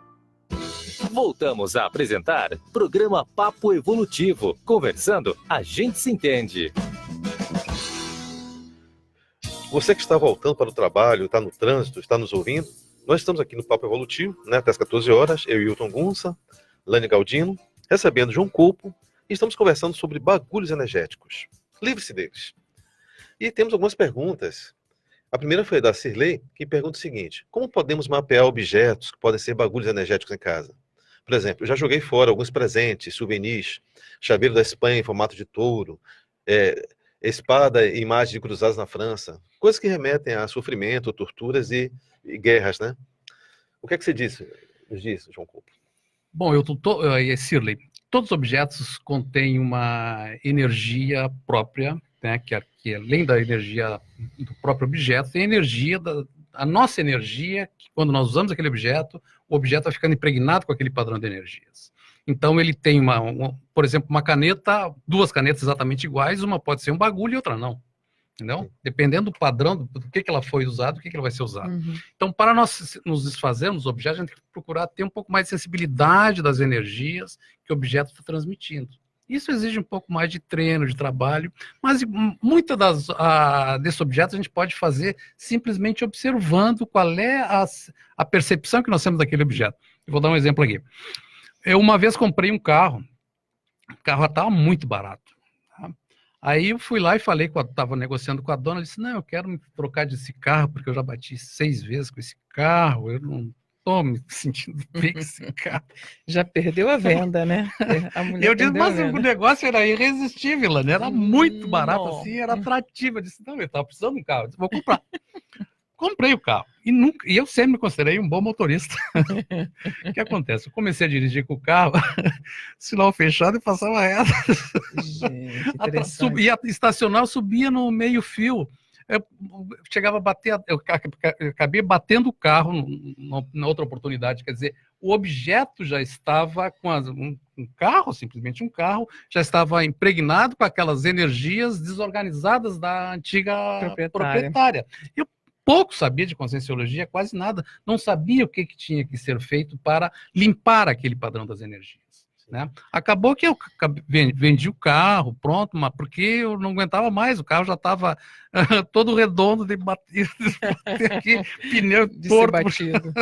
Voltamos a apresentar programa Papo Evolutivo. Conversando, a gente se entende. Você que está voltando para o trabalho, está no trânsito, está nos ouvindo, nós estamos aqui no Papo Evolutivo, né, até as 14 horas, eu e Hilton Gunça, Lani Galdino, recebendo João Culpo, e estamos conversando sobre bagulhos energéticos. Livre-se deles. E temos algumas perguntas. A primeira foi da Cirlei, que pergunta o seguinte: como podemos mapear objetos que podem ser bagulhos energéticos em casa? Por exemplo, eu já joguei fora alguns presentes, souvenirs, chaveiro da Espanha em formato de touro, espada e imagem de cruzados na França, coisas que remetem a sofrimento, torturas e guerras, né? O que é que você nos diz, João Couto? Bom, Cirlei, todos os objetos contêm uma energia própria, né, que além da energia do próprio objeto, tem a energia a nossa energia, que quando nós usamos aquele objeto, o objeto vai ficando impregnado com aquele padrão de energias. Então ele tem, por exemplo, uma caneta, duas canetas exatamente iguais, uma pode ser um bagulho e outra não. Entendeu? Dependendo do padrão, do que ela foi usada, do que ela vai ser usada. Uhum. Então, para nós nos desfazermos dos objetos, a gente tem que procurar ter um pouco mais de sensibilidade das energias que o objeto está transmitindo. Isso exige um pouco mais de treino, de trabalho, mas muitas desses objetos a gente pode fazer simplesmente observando qual é a percepção que nós temos daquele objeto. Eu vou dar um exemplo aqui. Eu uma vez comprei um carro, o carro estava muito barato. Tá? Aí eu fui lá e falei, estava negociando com a dona, disse, não, eu quero me trocar desse carro, porque eu já bati 6 vezes com esse carro, eu não estou me sentindo bem com esse carro. Já perdeu a venda, né? Eu disse, mas o negócio era irresistível, né? Era muito barato, assim, era atrativo. Eu disse, não, eu estava precisando de um carro, eu disse, vou comprar. Comprei o carro. E eu sempre me considerei um bom motorista. O que acontece? Eu comecei a dirigir com o carro, sinal fechado e passava reto. Ia estacionar, eu subia no meio fio. Eu chegava a bater, eu acabei batendo o carro na outra oportunidade. Quer dizer, o objeto já estava com um carro, simplesmente um carro, já estava impregnado com aquelas energias desorganizadas da antiga proprietária. Eu pouco sabia de conscienciologia, quase nada. Não sabia o que tinha que ser feito para limpar aquele padrão das energias. Né? Acabou que eu vendi o carro, pronto, mas porque eu não aguentava mais, o carro já estava todo redondo de bater aqui, pneu torto. Batido.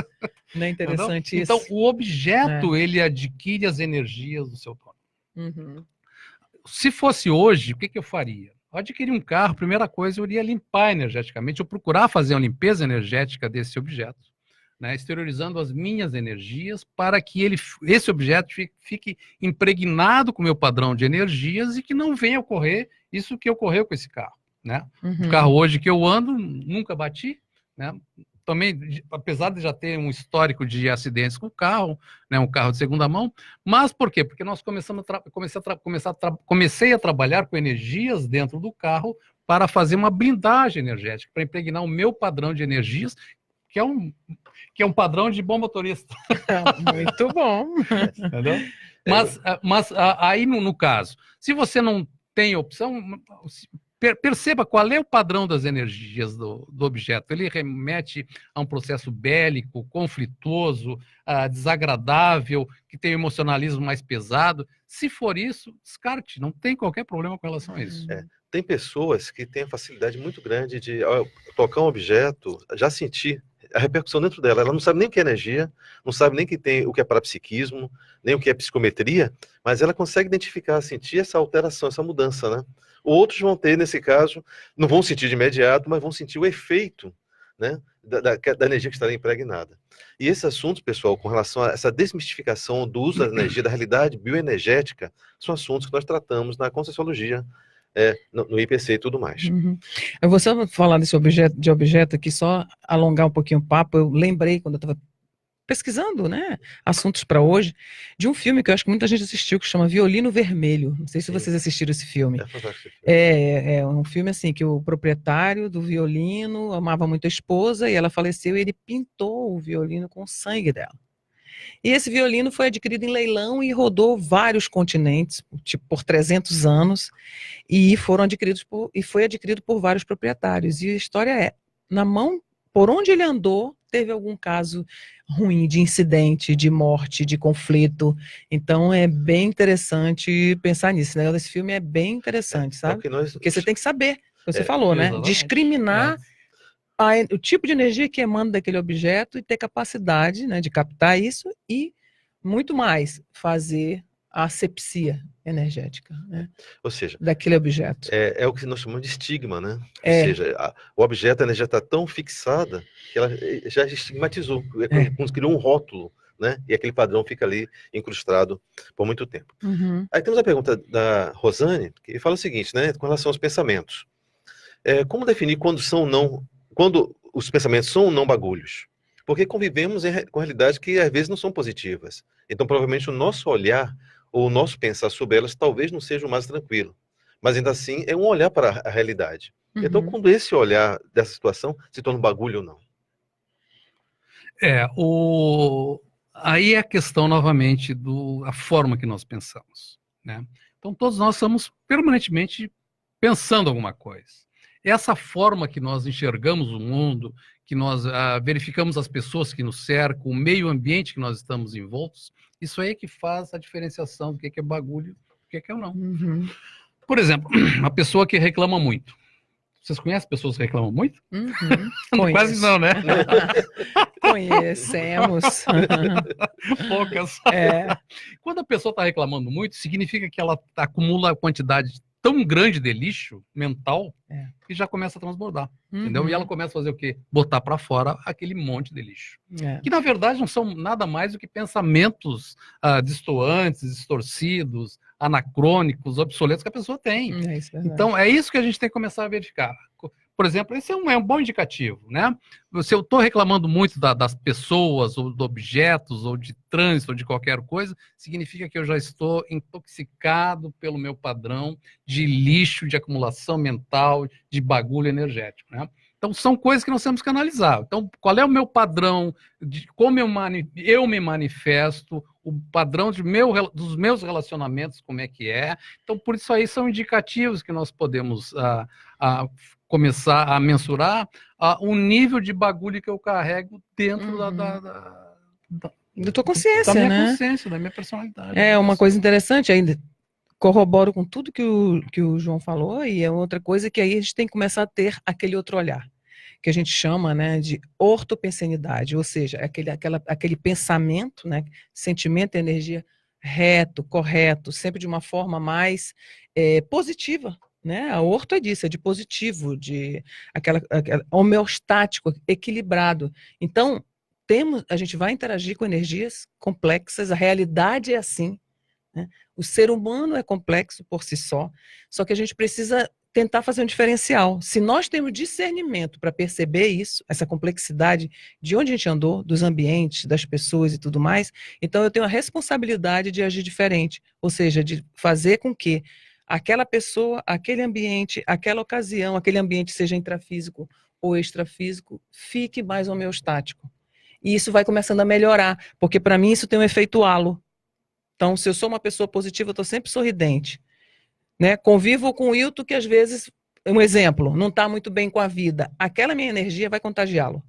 Não é interessante isso? Então, o objeto, ele adquire as energias do seu dono. Uhum. Se fosse hoje, o que eu faria? Ao adquirir um carro, primeira coisa, eu iria limpar energeticamente, eu procurar fazer uma limpeza energética desse objeto, né, exteriorizando as minhas energias para que esse objeto fique impregnado com o meu padrão de energias e que não venha ocorrer isso que ocorreu com esse carro. Né? Uhum. O carro hoje que eu ando, nunca bati, né? Também, apesar de já ter um histórico de acidentes com o carro, né, um carro de segunda mão, mas por quê? Porque nós comecei a trabalhar com energias dentro do carro para fazer uma blindagem energética, para impregnar o meu padrão de energias, que é um padrão de bom motorista. Muito bom. Entendeu? Mas aí, no caso, se você não tem opção, perceba qual é o padrão das energias do objeto. Ele remete a um processo bélico, conflituoso, desagradável, que tem um emocionalismo mais pesado. Se for isso, descarte. Não tem qualquer problema com relação a isso. tem pessoas que têm a facilidade muito grande de, ao tocar um objeto, já sentir a repercussão dentro dela. Ela não sabe nem o que é energia, não sabe nem o que é parapsiquismo, nem o que é psicometria, mas ela consegue identificar, sentir essa alteração, essa mudança, né? Outros vão ter, nesse caso, não vão sentir de imediato, mas vão sentir o efeito, né, da energia que está impregnada. E esses assuntos, pessoal, com relação a essa desmistificação do uso da energia, da realidade bioenergética, são assuntos que nós tratamos na Conscienciologia, no IPC e tudo mais. Eu vou só falar desse objeto aqui, só alongar um pouquinho o papo. Eu lembrei, quando eu estava pesquisando, né, assuntos para hoje, de um filme que eu acho que muita gente assistiu, que chama Violino Vermelho. Não sei se vocês assistiram esse filme. É fantástico. É um filme assim, que o proprietário do violino amava muito a esposa e ela faleceu e ele pintou o violino com o sangue dela. E esse violino foi adquirido em leilão e rodou vários continentes, tipo, por 300 anos, e foi adquirido por vários proprietários. E a história é, por onde ele andou, teve algum caso ruim de incidente, de morte, de conflito. Então é bem interessante pensar nisso, né? Esse filme é bem interessante, sabe? Porque você tem que saber, você falou, né? Exatamente. Discriminar o tipo de energia que emana daquele objeto e ter capacidade, né, de captar isso e, muito mais, fazer a asepsia energética, né, ou seja, daquele objeto. É o que nós chamamos de estigma, né? É. Ou seja, o objeto, a energia está tão fixada que ela já estigmatizou, como se criou um rótulo, né? E aquele padrão fica ali incrustado por muito tempo. Aí temos a pergunta da Rosane, que fala o seguinte, né, com relação aos pensamentos. Como definir quando os pensamentos são ou não bagulhos? Porque convivemos com realidades que às vezes não são positivas. Então, provavelmente, o nosso olhar ou o nosso pensar sobre elas talvez não seja o mais tranquilo. Mas ainda assim, é um olhar para a realidade. Então, quando esse olhar dessa situação se torna um bagulho ou não? Aí é a questão, novamente, a forma que nós pensamos, né? Então, todos nós estamos permanentemente pensando alguma coisa. Essa forma que nós enxergamos o mundo, que nós verificamos as pessoas que nos cercam, o meio ambiente que nós estamos envoltos, isso aí é que faz a diferenciação do que é bagulho e o que é não. Por exemplo, a pessoa que reclama muito. Vocês conhecem pessoas que reclamam muito? Quase não, né? Conhecemos. Poucas. Quando a pessoa está reclamando muito, significa que ela acumula a quantidade tão grande de lixo mental que já começa a transbordar, entendeu? E ela começa a fazer o quê? Botar para fora aquele monte de lixo. Que, na verdade, não são nada mais do que pensamentos distoantes, distorcidos, anacrônicos, obsoletos que a pessoa tem. Então, é isso que a gente tem que começar a verificar. Por exemplo, esse é um bom indicativo, né? Se eu estou reclamando muito das pessoas, ou de objetos, ou de trânsito, ou de qualquer coisa, significa que eu já estou intoxicado pelo meu padrão de lixo, de acumulação mental, de bagulho energético, né? Então, são coisas que nós temos que analisar. Então, qual é o meu padrão, de como eu me manifesto, o padrão dos meus relacionamentos, como é que é. Então, por isso aí são indicativos que nós podemos começar a mensurar o nível de bagulho que eu carrego dentro da tua consciência, da minha né? consciência, da minha personalidade. É uma coisa interessante ainda. Corroboro com tudo que o João falou, e é outra coisa que aí a gente tem que começar a ter aquele outro olhar, que a gente chama, né, de ortopensenidade, ou seja, aquele pensamento, né, sentimento e energia reto, correto, sempre de uma forma mais positiva, né? A orto é disso, é de positivo, de aquela homeostático, equilibrado. Então, a gente vai interagir com energias complexas, a realidade é assim, né? O ser humano é complexo por si só que a gente precisa tentar fazer um diferencial. Se nós temos discernimento para perceber isso, essa complexidade de onde a gente andou, dos ambientes, das pessoas e tudo mais, então eu tenho a responsabilidade de agir diferente, ou seja, de fazer com que aquela pessoa, aquele ambiente, aquela ocasião, aquele ambiente seja intrafísico ou extrafísico, fique mais homeostático. E isso vai começando a melhorar, porque para mim isso tem um efeito halo. Então, se eu sou uma pessoa positiva, eu estou sempre sorridente, né? Convivo com o Hilton que às vezes, um exemplo, não está muito bem com a vida. Aquela minha energia vai contagiá-lo.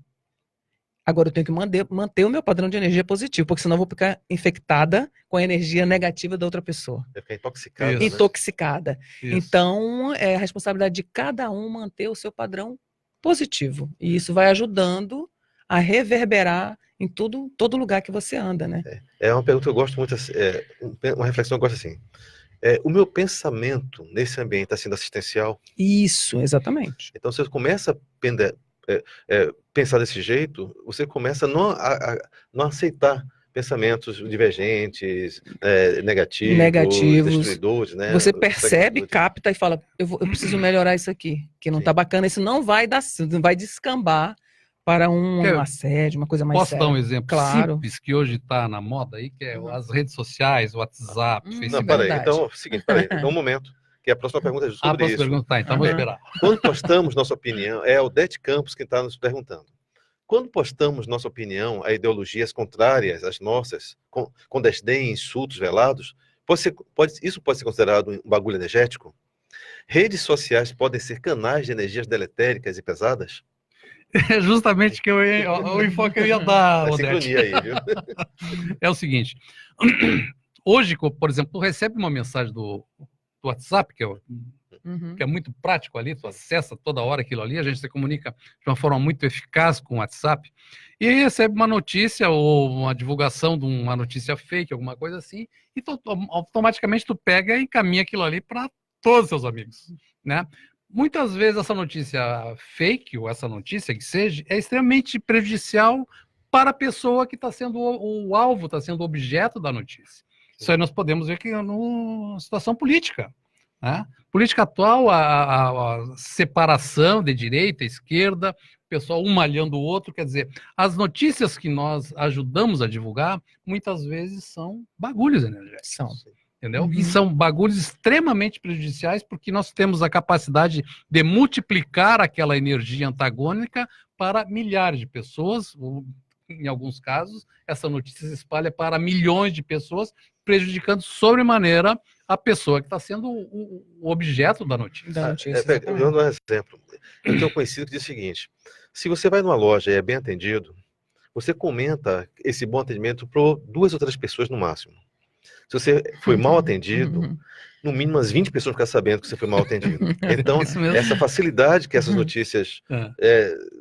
Agora eu tenho que manter o meu padrão de energia positivo, porque senão eu vou ficar infectada com a energia negativa da outra pessoa. Vai ficar intoxicada. Né? Intoxicada. Isso. Então, é a responsabilidade de cada um manter o seu padrão positivo. E isso vai ajudando a reverberar em todo lugar que você anda, né? É uma pergunta que eu gosto muito, uma reflexão que eu gosto assim. O meu pensamento nesse ambiente está sendo assistencial? Isso, exatamente. Então, se você começa a pensar desse jeito, você começa a não aceitar pensamentos divergentes, negativos, destruidores, né? Você percebe, capta e fala, eu preciso melhorar isso aqui, que não está bacana, isso não vai descambar para um assédio, uma coisa mais Posso séria. dar um exemplo Claro. simples que hoje está na moda aí, que é as redes sociais, o WhatsApp, Facebook. Não, peraí, então, é o seguinte, um momento, que a próxima pergunta é sobre isso. Pergunta, tá, então vou esperar. Quando postamos nossa opinião, é o Dete Campos que está nos perguntando. Quando postamos nossa opinião a ideologias contrárias às nossas, com desdém e insultos velados, isso pode ser considerado um bagulho energético? Redes sociais podem ser canais de energias deletéricas e pesadas? É justamente o enfoque que eu ia dar, Odete. Sincronia aí, viu? É o seguinte, hoje, por exemplo, tu recebe uma mensagem do WhatsApp, que é muito prático ali, tu acessa toda hora aquilo ali, a gente se comunica de uma forma muito eficaz com o WhatsApp, e aí recebe uma notícia ou uma divulgação de uma notícia fake, alguma coisa assim, e automaticamente tu pega e encaminha aquilo ali para todos os seus amigos, né? Muitas vezes essa notícia fake, ou essa notícia que seja, é extremamente prejudicial para a pessoa que está sendo o alvo, está sendo o objeto da notícia. Isso aí nós podemos ver que na situação política, né? Política atual, a separação de direita e esquerda, o pessoal um malhando o outro, quer dizer, as notícias que nós ajudamos a divulgar, muitas vezes são bagulhos energéticos. São. Entendeu? E são bagulhos extremamente prejudiciais porque nós temos a capacidade de multiplicar aquela energia antagônica para milhares de pessoas, ou, em alguns casos, essa notícia se espalha para milhões de pessoas, prejudicando sobremaneira a pessoa que está sendo o objeto da notícia. Eu vou dar um exemplo. Eu tenho um conhecido que diz o seguinte: se você vai numa loja e é bem atendido, você comenta esse bom atendimento para 2 ou 3 pessoas no máximo. Se você foi mal atendido, no mínimo umas 20 pessoas ficam sabendo que você foi mal atendido. Então, essa facilidade que essas notícias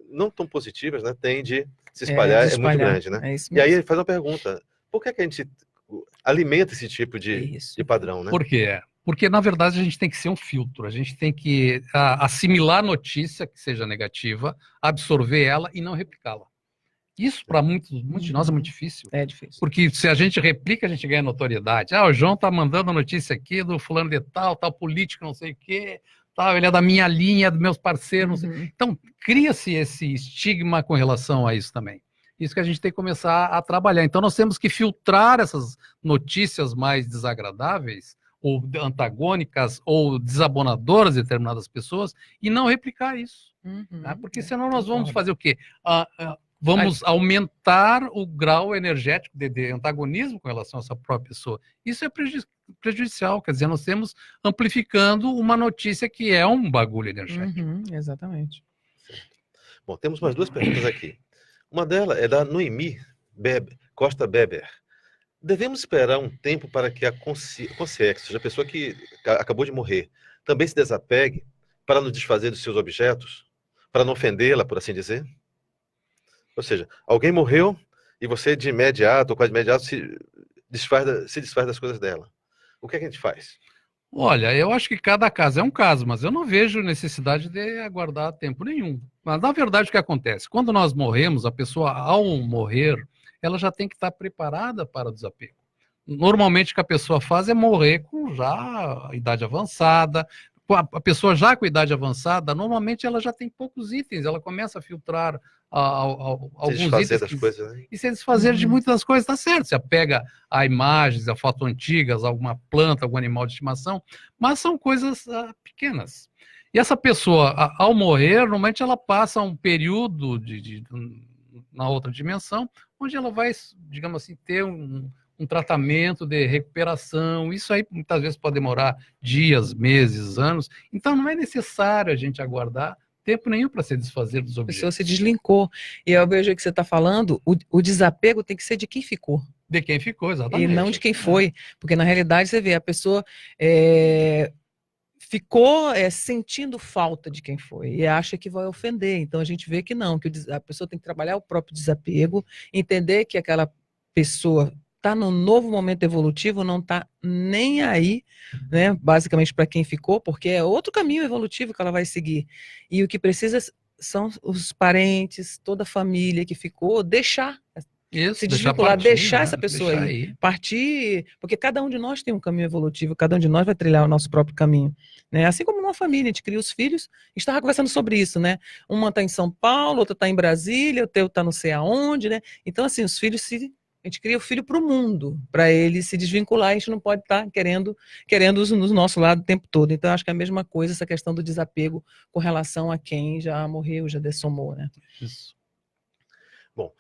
não tão positivas, né, tem de se espalhar, é muito grande, né? E aí ele faz uma pergunta: por que a gente alimenta esse tipo de padrão, né? Por quê? Porque, na verdade, a gente tem que ser um filtro, a gente tem que assimilar a notícia que seja negativa, absorver ela e não replicá-la. Isso, para muitos de nós, é muito difícil. É difícil. Porque se a gente replica, a gente ganha notoriedade. O João tá mandando a notícia aqui do fulano de tal político, não sei o quê, tal, ele é da minha linha, dos meus parceiros, não sei. Então, cria-se esse estigma com relação a isso também. Isso que a gente tem que começar a trabalhar. Então, nós temos que filtrar essas notícias mais desagradáveis, ou antagônicas, ou desabonadoras de determinadas pessoas, e não replicar isso. Né? Porque senão nós vamos fazer o quê? Vamos aumentar o grau energético de antagonismo com relação a essa própria pessoa. Isso é prejudicial, quer dizer, nós estamos amplificando uma notícia que é um bagulho energético. Exatamente. Bom, temos mais 2 perguntas aqui. Uma delas é da Noemi Costa Beber. Devemos esperar um tempo para que a consciência, ou seja, a pessoa que acabou de morrer, também se desapegue para nos desfazer dos seus objetos, para não ofendê-la, por assim dizer? Ou seja, alguém morreu e você de imediato, ou quase de imediato, se desfaz das coisas dela. O que é que a gente faz? Olha, eu acho que cada caso é um caso, mas eu não vejo necessidade de aguardar tempo nenhum. Mas, na verdade, o que acontece? Quando nós morremos, a pessoa, ao morrer, ela já tem que estar preparada para o desapego. Normalmente, o que a pessoa faz é morrer com já idade avançada. A pessoa já com idade avançada, normalmente ela já tem poucos itens, ela começa a filtrar alguns itens das coisas, né? E se desfazer de muitas das coisas, tá certo. Você apega a imagens, a fotos antigas, alguma planta, algum animal de estimação, mas são coisas pequenas. E essa pessoa, ao morrer, normalmente ela passa um período na outra dimensão, onde ela vai, digamos assim, ter um tratamento de recuperação. Isso aí muitas vezes pode demorar dias, meses, anos. Então não é necessário a gente aguardar tempo nenhum para se desfazer dos A objetos. pessoa se deslinkou. E eu vejo que você está falando, o desapego tem que ser de quem ficou. De quem ficou, exatamente. E não de quem foi. Porque, na realidade, você vê, a pessoa ficou sentindo falta de quem foi e acha que vai ofender. Então, a gente vê que não, que a pessoa tem que trabalhar o próprio desapego, entender que aquela pessoa está num novo momento evolutivo, não está nem aí, né, basicamente para quem ficou, porque é outro caminho evolutivo que ela vai seguir. E o que precisa são os parentes, toda a família que ficou, deixar Isso, se deixar desvincular, partir, deixar né? essa pessoa Deixar aí, ir. partir, porque cada um de nós tem um caminho evolutivo, cada um de nós vai trilhar o nosso próprio caminho, né? Assim como numa família, a gente cria os filhos, a gente estava conversando sobre isso, né? Uma está em São Paulo, outra está em Brasília, o teu está não sei aonde, né? Então, assim, os filhos a gente cria o filho para o mundo, para ele se desvincular, a gente não pode estar querendo no nosso lado o tempo todo. Então, acho que é a mesma coisa, essa questão do desapego com relação a quem já morreu, já dessomou, né? Isso. Bom,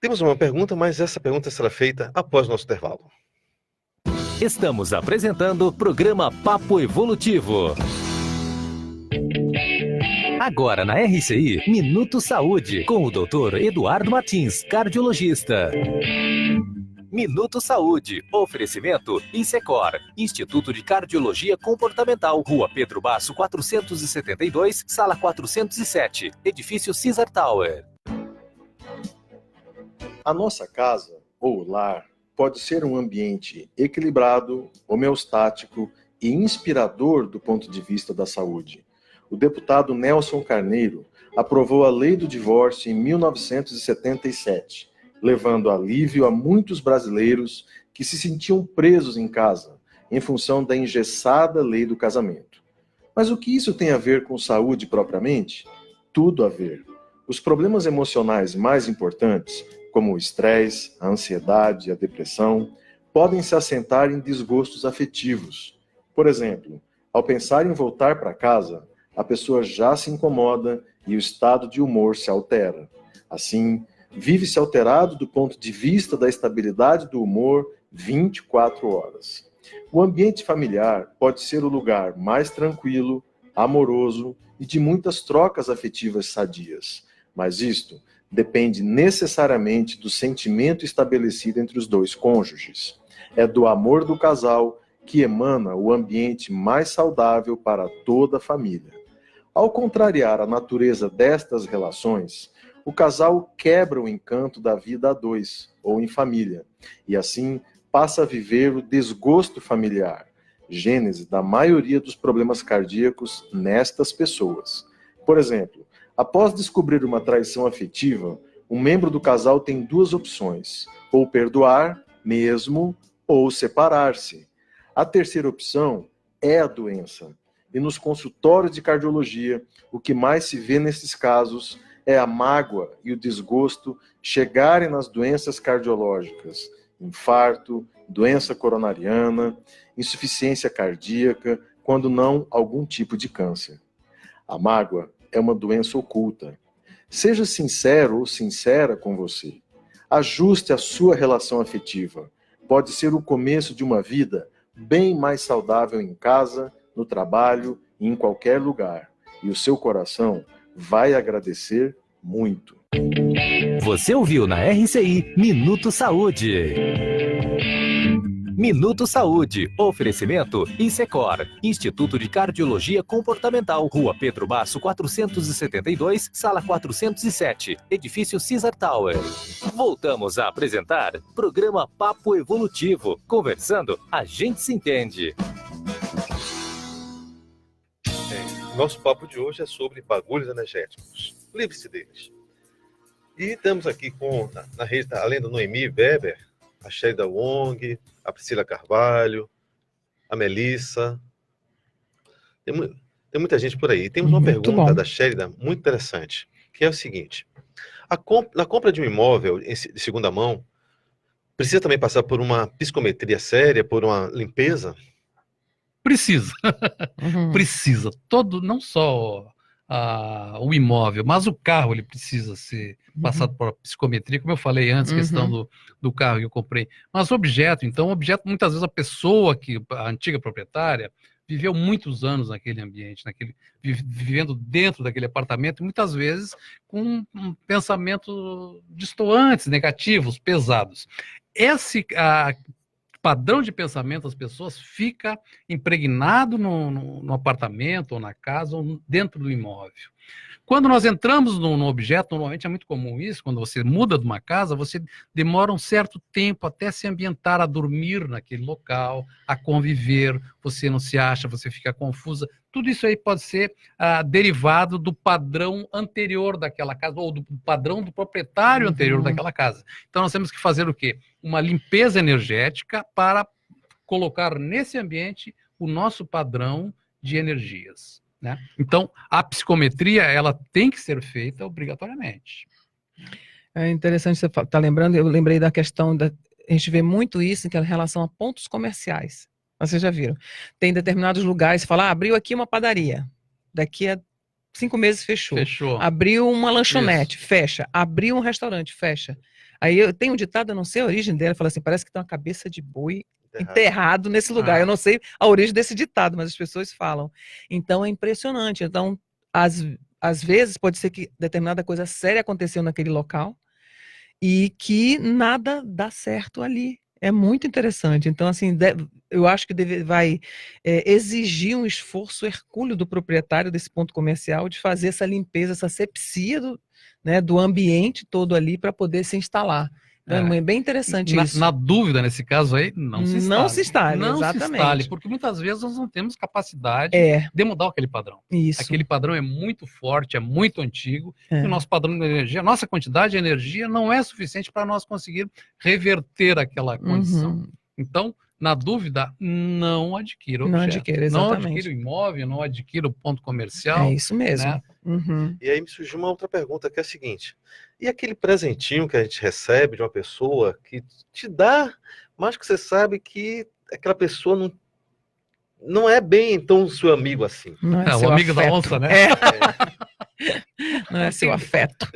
temos uma pergunta, mas essa pergunta será feita após o nosso intervalo. Estamos apresentando o programa Papo Evolutivo. Agora na RCI, Minuto Saúde, com o Dr. Eduardo Martins, cardiologista. Minuto Saúde, oferecimento Insecor, Instituto de Cardiologia Comportamental, Rua Pedro Basso 472, Sala 407, Edifício Caesar Tower. A nossa casa, ou lar, pode ser um ambiente equilibrado, homeostático e inspirador do ponto de vista da saúde. O deputado Nelson Carneiro aprovou a Lei do Divórcio em 1977, levando alívio a muitos brasileiros que se sentiam presos em casa, em função da engessada Lei do Casamento. Mas o que isso tem a ver com saúde propriamente? Tudo a ver. Os problemas emocionais mais importantes, como o estresse, a ansiedade e a depressão, podem se assentar em desgostos afetivos. Por exemplo, ao pensar em voltar para casa, a pessoa já se incomoda e o estado de humor se altera. Assim, vive-se alterado do ponto de vista da estabilidade do humor 24 horas. O ambiente familiar pode ser o lugar mais tranquilo, amoroso e de muitas trocas afetivas sadias, mas isto depende necessariamente do sentimento estabelecido entre os dois cônjuges. É do amor do casal que emana o ambiente mais saudável para toda a família. Ao contrariar a natureza destas relações, o casal quebra o encanto da vida a dois, ou em família, e assim passa a viver o desgosto familiar, gênese da maioria dos problemas cardíacos nestas pessoas. Por exemplo, após descobrir uma traição afetiva, um membro do casal tem duas opções, ou perdoar mesmo, ou separar-se. A terceira opção é a doença. E nos consultórios de cardiologia, o que mais se vê nesses casos é a mágoa e o desgosto chegarem nas doenças cardiológicas, infarto, doença coronariana, insuficiência cardíaca, quando não algum tipo de câncer. A mágoa é uma doença oculta. Seja sincero ou sincera com você. Ajuste a sua relação afetiva. Pode ser o começo de uma vida bem mais saudável em casa, no trabalho e em qualquer lugar. E o seu coração vai agradecer muito. Você ouviu na RCI Minuto Saúde. Minuto Saúde, oferecimento Insecor, Instituto de Cardiologia Comportamental, Rua Pedro Basso 472, Sala 407, Edifício Caesar Tower. Voltamos a apresentar programa Papo Evolutivo. Conversando, a gente se entende. Nosso papo de hoje é sobre bagulhos energéticos. Livre-se deles. E estamos aqui com, na rede, além da Noemi Weber, a Sheida Wong, a Priscila Carvalho, a Melissa. Tem muita gente por aí. Temos uma pergunta da Sheida muito interessante, que é o seguinte. Na compra de um imóvel de segunda mão, precisa também passar por uma psicometria séria, por uma limpeza? Precisa. Precisa. Não só o imóvel, mas o carro ele precisa ser passado por psicometria, como eu falei antes, questão do carro que eu comprei. Mas o objeto, muitas vezes a pessoa, a antiga proprietária, viveu muitos anos naquele ambiente, vivendo dentro daquele apartamento, e muitas vezes com um pensamento distoantes, negativos, pesados. Esse padrão de pensamento das pessoas fica impregnado no apartamento, ou na casa, ou dentro do imóvel. Quando nós entramos no objeto, normalmente é muito comum isso, quando você muda de uma casa, você demora um certo tempo até se ambientar a dormir naquele local, a conviver, você não se acha, você fica confusa. Tudo isso aí pode ser derivado do padrão anterior daquela casa, ou do padrão do proprietário anterior daquela casa. Então nós temos que fazer o quê? Uma limpeza energética para colocar nesse ambiente o nosso padrão de energias. Né? Então, a psicometria, ela tem que ser feita obrigatoriamente. É interessante você estar lembrando, eu lembrei da questão, a gente vê muito isso em relação a pontos comerciais. Vocês já viram. Tem determinados lugares, você fala, abriu aqui uma padaria, daqui a 5 meses fechou. Abriu uma lanchonete, fecha. Abriu um restaurante, fecha. Aí eu tenho um ditado, eu não sei a origem dela, fala assim, parece que tem uma cabeça de boi enterrado nesse lugar. Eu não sei a origem desse ditado, mas as pessoas falam. Então é impressionante. Então, às vezes, pode ser que determinada coisa séria aconteceu naquele local e que nada dá certo ali. É muito interessante. Então, assim, eu acho que vai exigir um esforço hercúleo do proprietário desse ponto comercial de fazer essa limpeza, essa asepsia do ambiente todo ali para poder se instalar. Então, é bem interessante isso. Na dúvida, nesse caso aí, não se instale. Não se instale, não exatamente. Se instale, porque muitas vezes nós não temos capacidade de mudar aquele padrão. Isso. Aquele padrão é muito forte, é muito antigo, e o nosso padrão de energia, a nossa quantidade de energia não é suficiente para nós conseguir reverter aquela condição. Então, na dúvida, não adquira o objeto. Não adquira, exatamente. Não adquira o imóvel, não adquira o ponto comercial. É isso mesmo. Né? E aí me surgiu uma outra pergunta, que é a seguinte: e aquele presentinho que a gente recebe de uma pessoa que te dá, mas que você sabe que aquela pessoa não é bem tão seu amigo assim? Não é seu o amigo afeto. da onça, né? Não é seu afeto.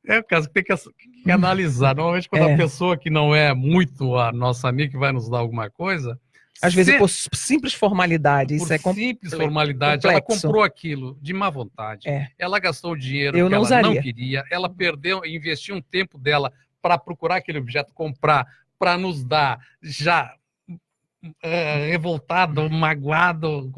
É o caso que tem que analisar. Normalmente, quando a pessoa que não é muito a nossa amiga que vai nos dar alguma coisa, às vezes por simples formalidade. Isso é simples formalidade. Ela comprou aquilo de má vontade. Ela gastou o dinheiro que ela não queria. Ela perdeu, investiu um tempo dela para procurar aquele objeto, comprar, para nos dar já revoltado, magoado,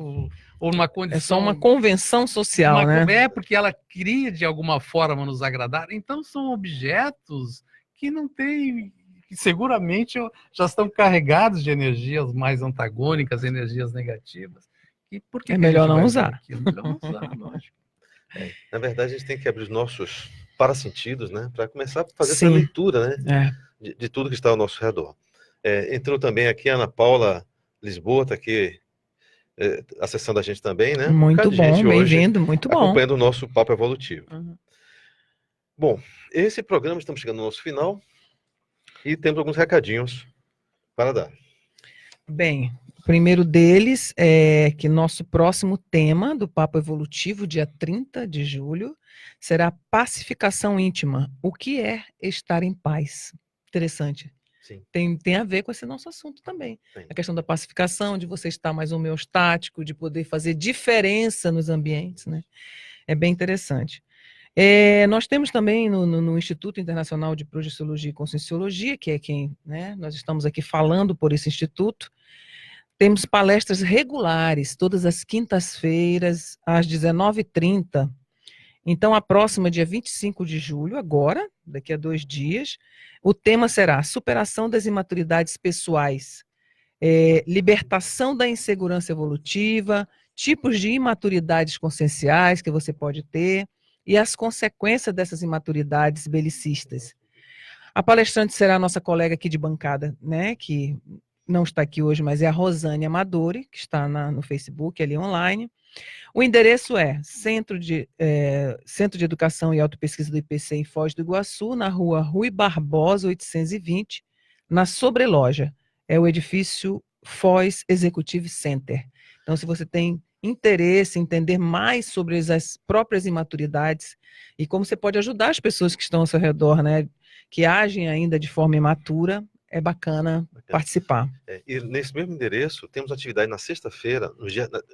ou numa condição... É só uma convenção social, né? É porque ela queria de alguma forma nos agradar. Então são objetos que não têm... que seguramente já estão carregados de energias mais antagônicas, energias negativas. E por que melhor não usar? Melhor não usar, lógico. Na verdade, a gente tem que abrir os nossos parasentidos, né, para começar a fazer essa leitura, né, de tudo que está ao nosso redor. Entrou também aqui a Ana Paula Lisboa, está aqui acessando a gente também, né? Muito bom, bem-vindo, muito bom. Acompanhando o nosso papo evolutivo. Bom, esse programa, estamos chegando no nosso final. E temos alguns recadinhos para dar. Bem, o primeiro deles é que nosso próximo tema do Papo Evolutivo, dia 30 de julho, será pacificação íntima. O que é estar em paz? Interessante. Sim. Tem a ver com esse nosso assunto também. Sim. A questão da pacificação, de você estar mais homeostático, de poder fazer diferença nos ambientes, né? É bem interessante. Nós temos também no Instituto Internacional de Projeciologia e Conscienciologia, que é quem, né, nós estamos aqui falando por esse instituto, temos palestras regulares, todas as quintas-feiras, às 19h30. Então, a próxima, dia 25 de julho, agora, daqui a 2 dias, o tema será superação das imaturidades pessoais, libertação da insegurança evolutiva, tipos de imaturidades conscienciais que você pode ter, e as consequências dessas imaturidades belicistas. A palestrante será a nossa colega aqui de bancada, né, que não está aqui hoje, mas é a Rosane Amadori, que está no Facebook, ali online. O endereço é Centro de Educação e Autopesquisa do IPC em Foz do Iguaçu, na rua Rui Barbosa, 820, na Sobreloja. É o edifício Foz Executive Center. Então, se você tem interesse em entender mais sobre as próprias imaturidades e como você pode ajudar as pessoas que estão ao seu redor, né, que agem ainda de forma imatura, é bacana participar. E nesse mesmo endereço, temos atividade na sexta-feira,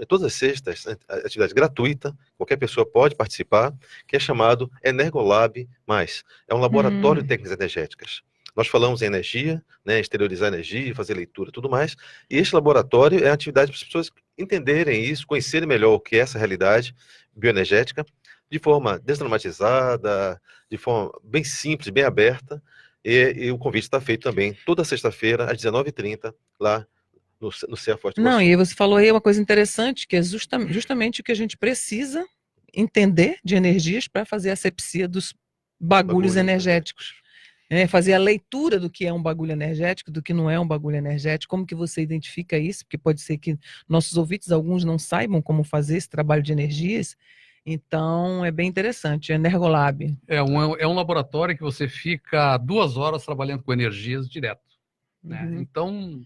todas as sextas, atividade gratuita, qualquer pessoa pode participar, que é chamado Energolab+. É um laboratório de técnicas energéticas. Nós falamos em energia, né, exteriorizar energia, fazer leitura e tudo mais, e este laboratório é uma atividade para as pessoas entenderem isso, conhecerem melhor o que é essa realidade bioenergética, de forma desdramatizada, de forma bem simples, bem aberta, e o convite está feito também toda sexta-feira, às 19h30, lá no CEA Foz do Iguaçu. Não, e você falou aí uma coisa interessante, que é justamente o que a gente precisa entender de energias para fazer a asepsia dos bagulhos energéticos. Fazer a leitura do que é um bagulho energético, do que não é um bagulho energético, como que você identifica isso, porque pode ser que nossos ouvintes, alguns não saibam como fazer esse trabalho de energias, então é bem interessante, Energolab. É um laboratório que você fica 2 horas trabalhando com energias direto, né? Então,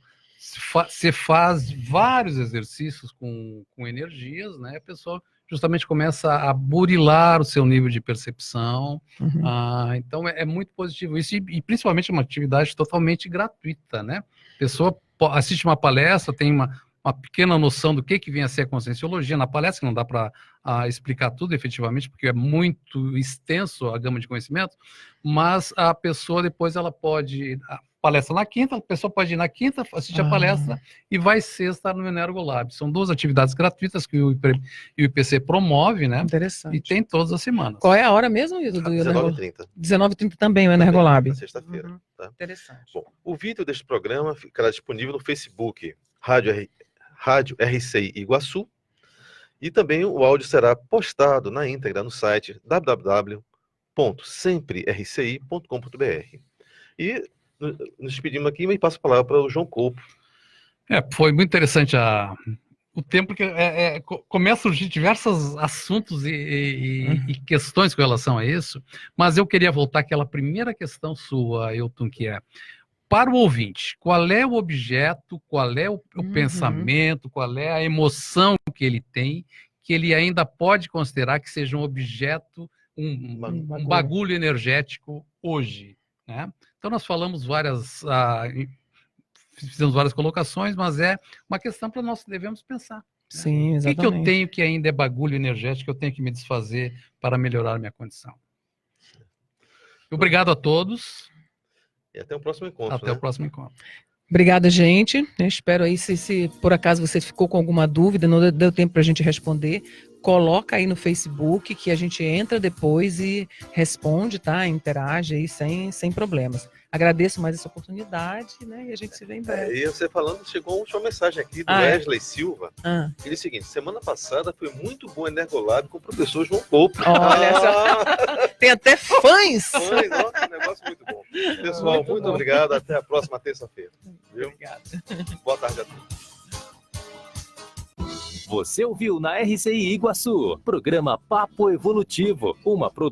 você faz vários exercícios com energias, né? A pessoa justamente começa a burilar o seu nível de percepção. Então é muito positivo isso, e principalmente uma atividade totalmente gratuita, né? A pessoa assiste uma palestra, tem uma pequena noção do que vem a ser a conscienciologia na palestra, que não dá para explicar tudo efetivamente, porque é muito extenso a gama de conhecimento, mas a pessoa depois ela pode... palestra na quinta, a pessoa pode ir na quinta, assistir a palestra e vai sexta no Energolab. São 2 atividades gratuitas que o IPC promove, né? Interessante. E tem todas as semanas. Qual é a hora mesmo? 19h30. 19h30 também o Energolab. Na sexta-feira. Tá? Interessante. Bom, o vídeo deste programa ficará disponível no Facebook Rádio RCI Iguaçu, e também o áudio será postado na íntegra no site www.semprerci.com.br. E nos despedimos aqui e passo a palavra para o João Coupo. Foi muito interessante o tempo, que começa a surgir diversos assuntos e questões com relação a isso, mas eu queria voltar àquela primeira questão sua, Elton, que é, para o ouvinte, qual é o objeto, qual é o pensamento, qual é a emoção que ele tem, que ele ainda pode considerar que seja um objeto, um bagulho energético hoje, né? Então nós falamos fizemos várias colocações, mas é uma questão para nós devemos pensar. Sim, exatamente. O que eu tenho que ainda é bagulho energético que eu tenho que me desfazer para melhorar a minha condição? Obrigado a todos. E até o próximo encontro. Até o próximo encontro. Obrigada, gente. Eu espero aí, se por acaso você ficou com alguma dúvida, não deu tempo para a gente responder, coloca aí no Facebook que a gente entra depois e responde, tá? Interage aí sem problemas. Agradeço mais essa oportunidade, né? E a gente se vê em breve. E você falando, chegou uma última mensagem aqui do Wesley Silva. Ele diz o seguinte: semana passada foi muito bom Energolab com o professor João Coupo. Olha só. Tem até fãs! Nossa, um negócio muito bom. Pessoal, muito obrigado. Até a próxima terça-feira. Obrigado. Boa tarde a todos. Você ouviu na RCI Iguaçu, programa Papo Evolutivo, uma produção